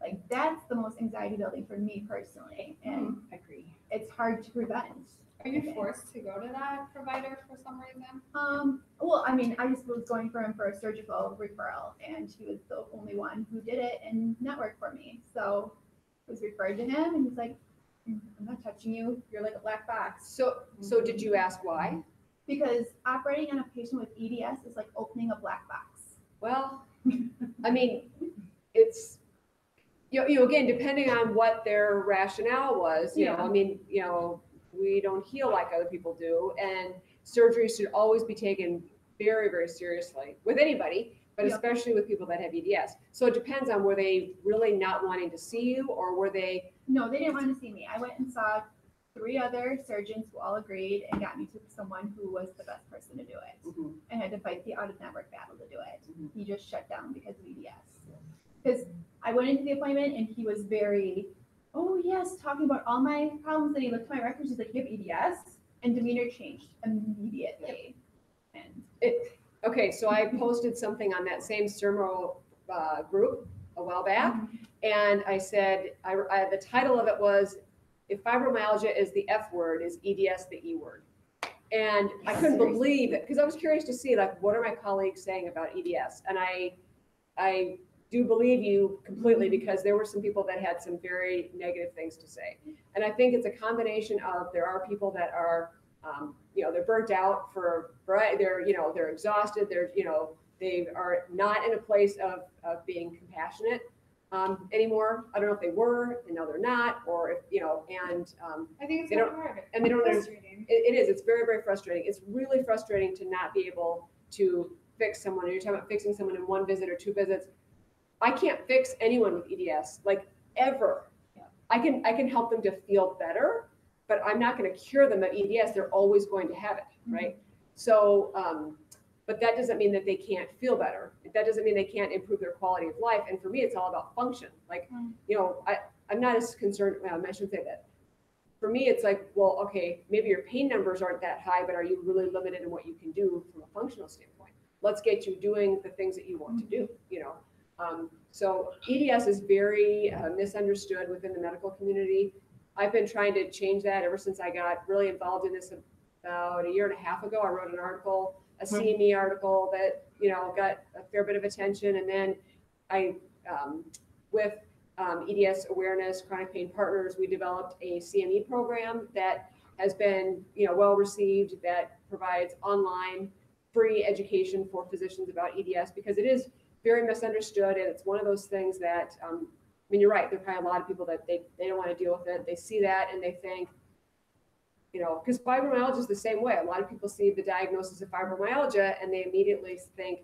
Like that's the most anxiety building for me personally. And I agree. it's hard to prevent. Are you forced to go to that provider for some reason? Well, I mean, I just was going for him for a surgical referral, and he was the only one who did it in network for me. So I was referred to him, and he's like, I'm not touching you. You're like a black box. So did you ask why? Because operating on a patient with EDS is like opening a black box. Well, I mean, it's, you know, again, depending on what their rationale was, you know, I mean, you know, we don't heal like other people do, and surgery should always be taken very, very seriously with anybody, but especially with people that have EDS. So it depends on, were they really not wanting to see you, or were they? No, they didn't want to see me. I went and saw 3 other surgeons who all agreed and got me to someone who was the best person to do it, and had to fight the out-of-network battle to do it. He just shut down because of EDS. Because I went into the appointment and he was very, oh yes, talking about all my problems, and he looked at my records, he's like, you have EDS? And demeanor changed immediately. And Okay, so I posted something on that same Sermo group a while back, and I said, the title of it was, if fibromyalgia is the F word, is EDS the E word? And I couldn't believe it, because I was curious to see, like, what are my colleagues saying about EDS? And I do believe you completely, because there were some people that had some very negative things to say. And I think it's a combination of, there are people that are, you know, they're burnt out they're, you know, they're exhausted. They're, you know, they are not in a place of being compassionate anymore. I don't know if they were, and now they're not, or if, you know, and I think it's they don't, hard. and they don't, Frustrating. it is, it's very, very frustrating. It's really frustrating to not be able to fix someone. And you're talking about fixing someone in 1 visit or 2 visits. I can't fix anyone with EDS, like, ever. I can help them to feel better, but I'm not going to cure them of EDS. They're always going to have it, right? So, but that doesn't mean that they can't feel better. That doesn't mean they can't improve their quality of life. And for me, it's all about function. Like, you know, I'm not as concerned, well, I shouldn't say that. For me, it's like, well, okay, maybe your pain numbers aren't that high, but are you really limited in what you can do from a functional standpoint? Let's get you doing the things that you want to do, you know? So EDS is very misunderstood within the medical community. I've been trying to change that ever since I got really involved in this about 1.5 years ago. I wrote an article, a CME article, that got a fair bit of attention. And then I, with EDS Awareness Chronic Pain Partners, we developed a CME program that has been, well received, that provides online free education for physicians about EDS, because it is very misunderstood. And it's one of those things that, you're right, there are probably a lot of people that they don't want to deal with it. They see that and they think, because fibromyalgia is the same way. A lot of people see the diagnosis of fibromyalgia and they immediately think,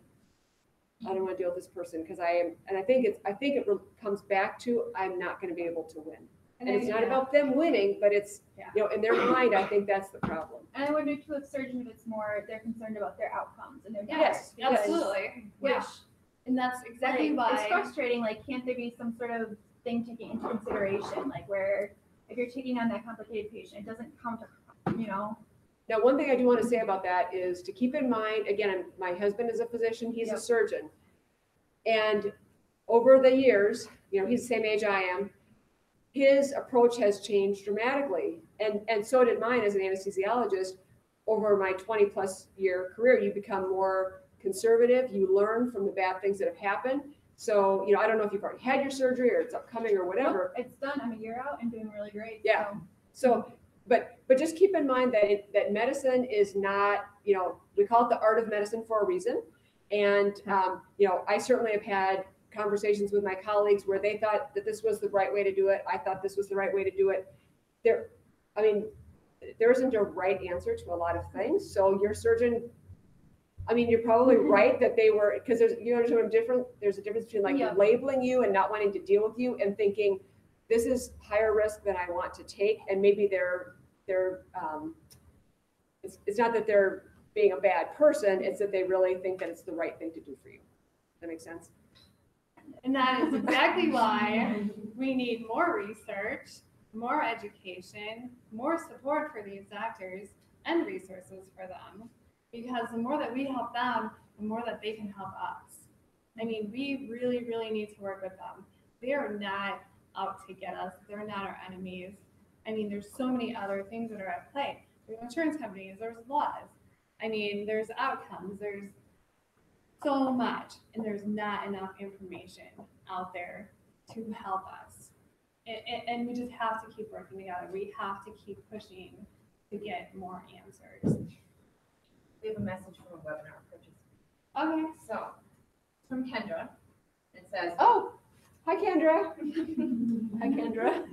I don't want to deal with this person because I am, and I think it comes back to, I'm not going to be able to win. And it's not about them winning, but it's, in their mind, I think that's the problem. And I wonder too, if surgeons, it's more, they're concerned about their outcomes and their Yes, absolutely. Yeah. And that's exactly It's why. frustrating, like, can't there be some sort of thing taken into consideration, like where if you're taking on that complicated patient, it doesn't count, Now, one thing I do want to say about that is to keep in mind, again, my husband is a physician, he's a surgeon. And over the years, he's the same age I am, his approach has changed dramatically. And so did mine as an anesthesiologist. Over my 20 plus year career, you become more conservative, you learn from the bad things that have happened. So, I don't know if you've already had your surgery or it's upcoming or whatever. Nope, it's done. I'm a year out and doing really great. Yeah. So but just keep in mind that that medicine is not, we call it the art of medicine for a reason. And, I certainly have had conversations with my colleagues where they thought that this was the right way to do it. I thought this was the right way to do it. There isn't a right answer to a lot of things. So your surgeon, you're probably right that they were, because there's a difference between like labeling you and not wanting to deal with you and thinking this is higher risk than I want to take. And maybe it's not that they're being a bad person, it's that they really think that it's the right thing to do for you. Does that make sense? And that is exactly why we need more research, more education, more support for these doctors, and resources for them. Because the more that we help them, the more that they can help us. We really, really need to work with them. They are not out to get us. They're not our enemies. There's so many other things that are at play. There's insurance companies, there's laws. There's outcomes, there's so much, and there's not enough information out there to help us. And we just have to keep working together. We have to keep pushing to get more answers. We have a message from a webinar participant. Okay. So, it's from Kendra. It says, oh, hi, Kendra. Hi, Kendra.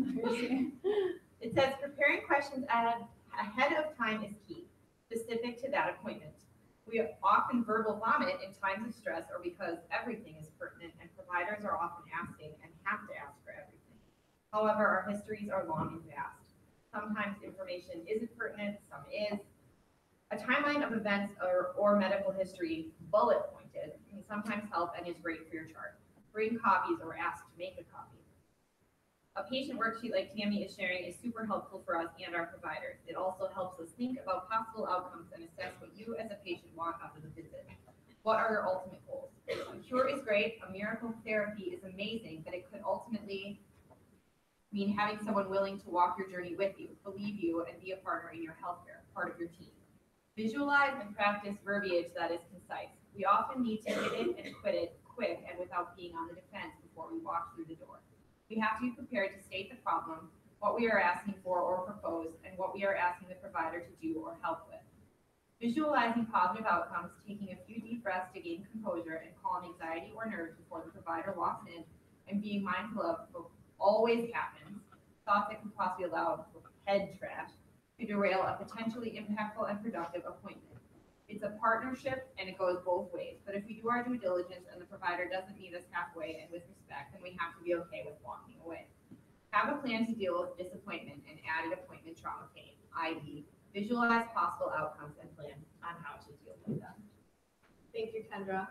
It says, preparing questions ahead of time is key, specific to that appointment. We often verbal vomit in times of stress or because everything is pertinent and providers are often asking and have to ask for everything. However, our histories are long and vast. Sometimes information isn't pertinent, some is. A timeline of events or medical history, bullet pointed, can sometimes help and is great for your chart. Bring copies or ask to make a copy. A patient worksheet like Tammy is sharing is super helpful for us and our providers. It also helps us think about possible outcomes and assess what you as a patient want out of the visit. What are your ultimate goals? A cure is great, a miracle therapy is amazing, but it could ultimately mean having someone willing to walk your journey with you, believe you, and be a partner in your healthcare, part of your team. Visualize and practice verbiage that is concise. We often need to hit it and quit it quick and without being on the defense before we walk through the door. We have to be prepared to state the problem, what we are asking for or propose, and what we are asking the provider to do or help with. Visualizing positive outcomes, taking a few deep breaths to gain composure and calm anxiety or nerves before the provider walks in, and being mindful of what always happens, thoughts that could possibly allow head trash to derail a potentially impactful and productive appointment. It's a partnership and it goes both ways, but if we do our due diligence and the provider doesn't meet us halfway and with respect, then we have to be okay with walking away. Have a plan to deal with disappointment and added appointment trauma pain, i.e. visualize possible outcomes and plan on how to deal with them. Thank you, Kendra.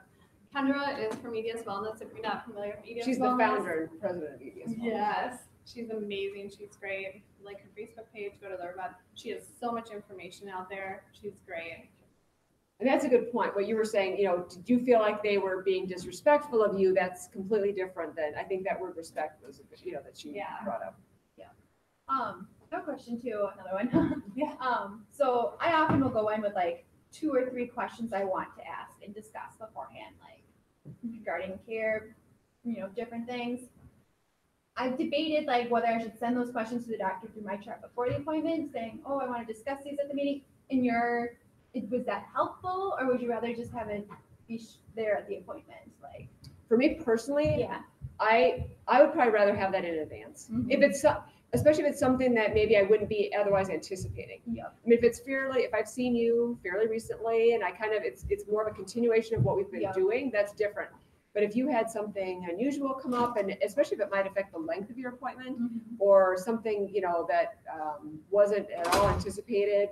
Kendra is from EDS Wellness. If you're not familiar with EDS She's Wellness. the founder and president of EDS Wellness. Yes. She's amazing. She's great. Like her Facebook page, go to their web. She has so much information out there. She's great. And that's a good point. What you were saying, did you feel like they were being disrespectful of you? That's completely different than, I think that word respect was, that she brought up. I have a question too, another one. Yeah. So I often will go in with like 2 or 3 questions I want to ask and discuss beforehand, like regarding care, different things. I've debated like whether I should send those questions to the doctor through my chart before the appointment, saying, "Oh, I want to discuss these at the meeting." Was that helpful, or would you rather just have it be there at the appointment? Like, For me personally, yeah, I would probably rather have that in advance. If it's especially if it's something that maybe I wouldn't be otherwise anticipating. yeah, I mean, if I've seen you fairly recently and it's more of a continuation of what we've been doing, that's different. But if you had something unusual come up, and especially if it might affect the length of your appointment or something, that wasn't at all anticipated,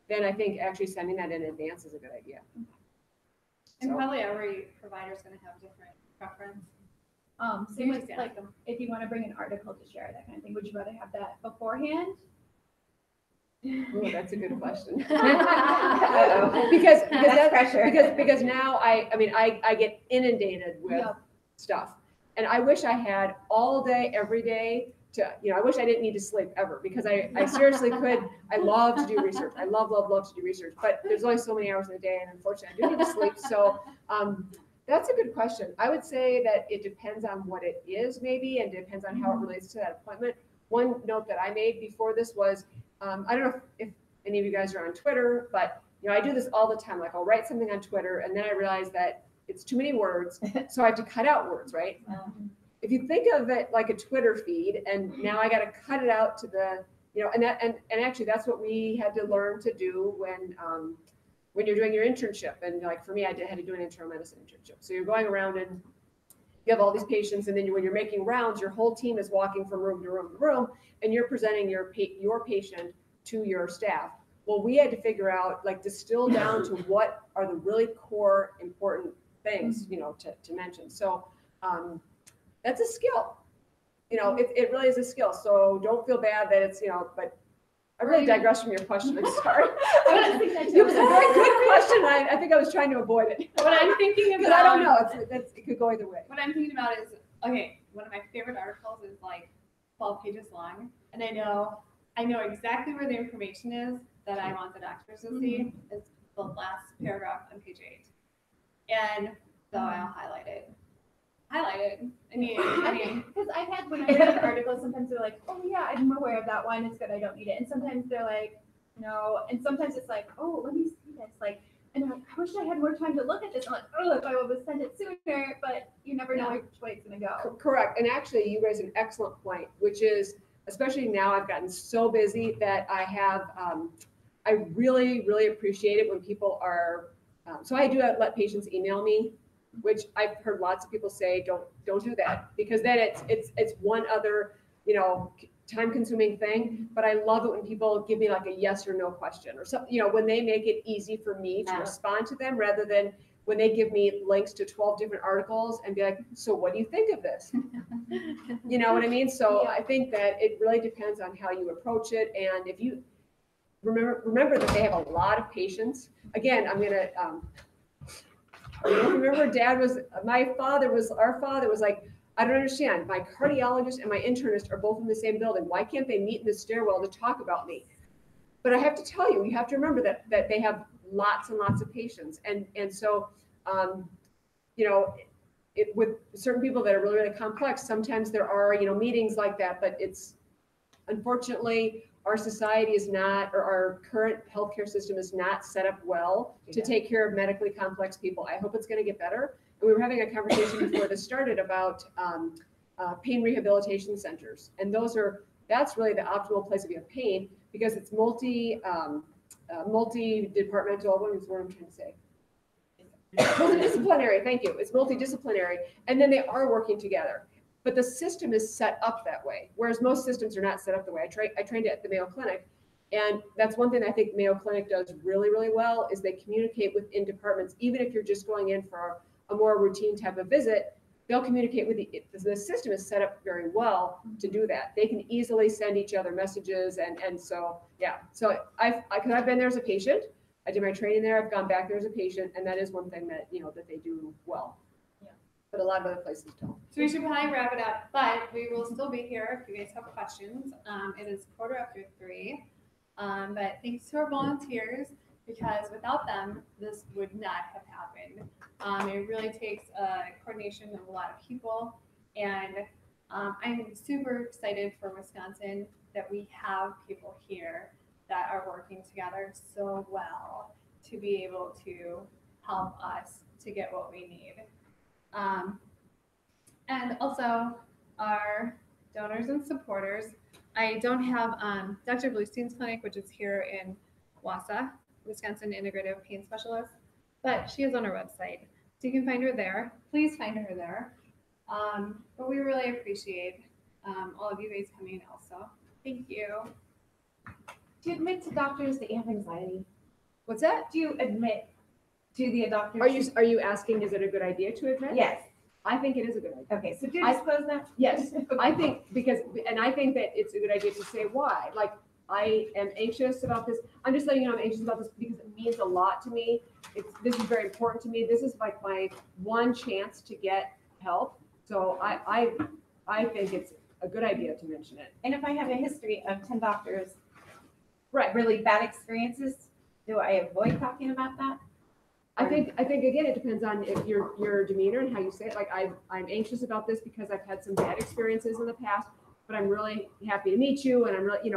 then I think actually sending that in advance is a good idea. And probably every provider is going to have different preference. same with like if you want to bring an article to share, that kind of thing. Would you rather have that beforehand? Oh, that's a good question. Uh-oh. because That's pressure. because now I get inundated with stuff, and I wish I had all day every day to I wish I didn't need to sleep ever, because I seriously could. I love to do research. I love to do research, but there's only so many hours in a day, and unfortunately I do need to sleep. So that's a good question. I would say that it depends on what it is, maybe, and depends on how it relates to that appointment. One note that I made before this was, I don't know if any of you guys are on Twitter, but I do this all the time. Like, I'll write something on Twitter, and then I realize that it's too many words, so I have to cut out words, right? If you think of it like a Twitter feed, and now I got to cut it out to the, and actually that's what we had to learn to do when you're doing your internship. And like for me, I had to do an internal medicine internship. So you're going around and you have all these patients, and then when you're making rounds, your whole team is walking from room to room to room, and you're presenting your patient to your staff. Well, we had to figure out, like, distill down to what are the really core important things, to mention. So that's a skill. It really is a skill. So don't feel bad that it's, but I really digressed from your question. I'm sorry. It was a very good question. I think I was trying to avoid it. What I'm thinking about, Because I don't know. It could go either way. What I'm thinking about is, okay, one of my favorite articles is like 12 pages long, and I know exactly where the information is that I want the doctors to see. It's the last paragraph on page 8, and so I'll highlight it. I mean, Because I've had, when I read an article, sometimes they're like, "Oh yeah, I'm aware of that one. It's good. I don't need it." And sometimes they're like, "No." And sometimes it's like, "Oh, let me see this." Like, and I'm like, "I wish I had more time to look at this." I'm like, "Oh, if I would have sent it sooner." But you never know which way it's gonna go. Correct. And actually, you raise an excellent point, which is, especially now, I've gotten so busy that I have, I really, really appreciate it when people are, so I do let patients email me, which I've heard lots of people say, don't do that, because then it's one other, time consuming thing. But I love it when people give me like a yes or no question, or something, when they make it easy for me to respond to them, rather than when they give me links to 12 different articles and be like, "So what do you think of this?" You know what I mean? So I think that it really depends on how you approach it. And if you remember that they have a lot of patients. Again, I'm going to, remember our father was like, "I don't understand. My cardiologist and my internist are both in the same building. Why can't they meet in the stairwell to talk about me?" But I have to tell you, you have to remember that they have lots and lots of patients. And so, with certain people that are really, really complex, sometimes there are, meetings like that, but it's, unfortunately, our society is not, or our current healthcare system is not set up well to take care of medically complex people. I hope it's going to get better. And we were having a conversation before this started about pain rehabilitation centers. And that's really the optimal place if you have pain, because it's multi-departmental, what is the word I'm trying to say? Multidisciplinary, thank you. It's multidisciplinary. And then they are working together. But the system is set up that way, whereas most systems are not set up that way. I trained at the Mayo Clinic, and that's one thing I think Mayo Clinic does really, really well, is they communicate within departments. Even if you're just going in for a more routine type of visit, they'll communicate with the system is set up very well to do that. They can easily send each other messages, and so, yeah. So because I've been there as a patient, I did my training there, I've gone back there as a patient, and that is one thing that, that they do well. But a lot of other places don't. So we should probably wrap it up, but we will still be here if you guys have questions. It is 3:15. But thanks to our volunteers because without them, this would not have happened. It really takes a coordination of a lot of people, and I'm super excited for Wisconsin that we have people here that are working together so well to be able to help us to get what we need. And also our donors and supporters. I don't have Dr. Bluestein's clinic, which is here in Wausau, Wisconsin Integrative Pain Specialist, but she is on our website. So you can find her there. Please find her there. But we really appreciate all of you guys coming also. Thank you. Do you admit to doctors that you have anxiety? What's that? Do you admit to the doctors? Are you asking, is it a good idea to admit? Yes. I think it is a good idea. Okay, so do you disclose that? Yes, I think I think that it's a good idea to say why. Like, I am anxious about this. I'm just letting you know I'm anxious about this because it means a lot to me. This is very important to me. This is like my one chance to get help. So I think it's a good idea to mention it. And if I have a history of 10 doctors, Right. really bad experiences, do I avoid talking about that? I think again, it depends on if your demeanor and how you say it. Like, I'm anxious about this because I've had some bad experiences in the past, but I'm really happy to meet you. And I'm really,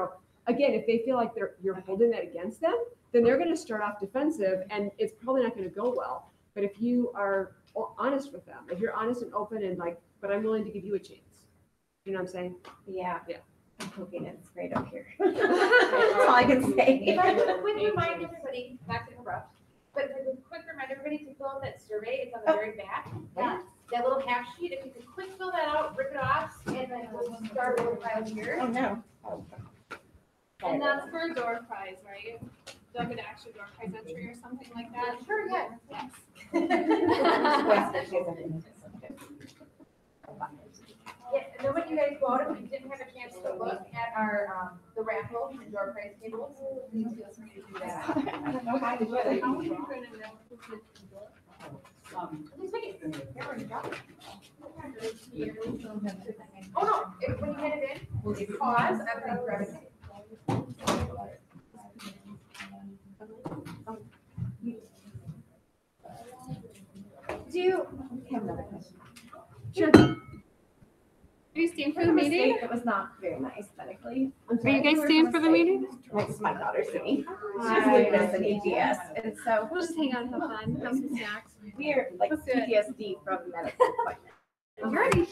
again, if they feel like you're holding that against them, then they're going to start off defensive, and it's probably not going to go well. But if you are honest with them, if you're honest and open and like, but I'm willing to give you a chance. You know what I'm saying? Yeah. Yeah. I'm hoping it's great up here. That's all I can say. If I could quick remind everybody, not to interrupt, but if I could quick remind everybody to fill out that survey, it's on the very back. That little half sheet, if you could quick fill that out, rip it off, and then we'll start a little pile here. Oh, no. And that's for a door prize, right? They'll get an extra door prize entry or something like that. Sure, yeah. Yeah, and then when you guys go out, if you didn't have a chance to look at our, the raffle and door prize tables, please feel free to do that. Please make it. Oh, no, when you get it in, we'll give you pause, everybody grab it. I have another question. Sure. Are you staying for the meeting? It was not very nice medically. Are you guys staying for the meeting? It's my daughter's sitting. She's Hi. leaving us in EDS, and so We'll just hang out and have fun, have some snacks. we're like Let's do it. PTSD from medical appointment. You're already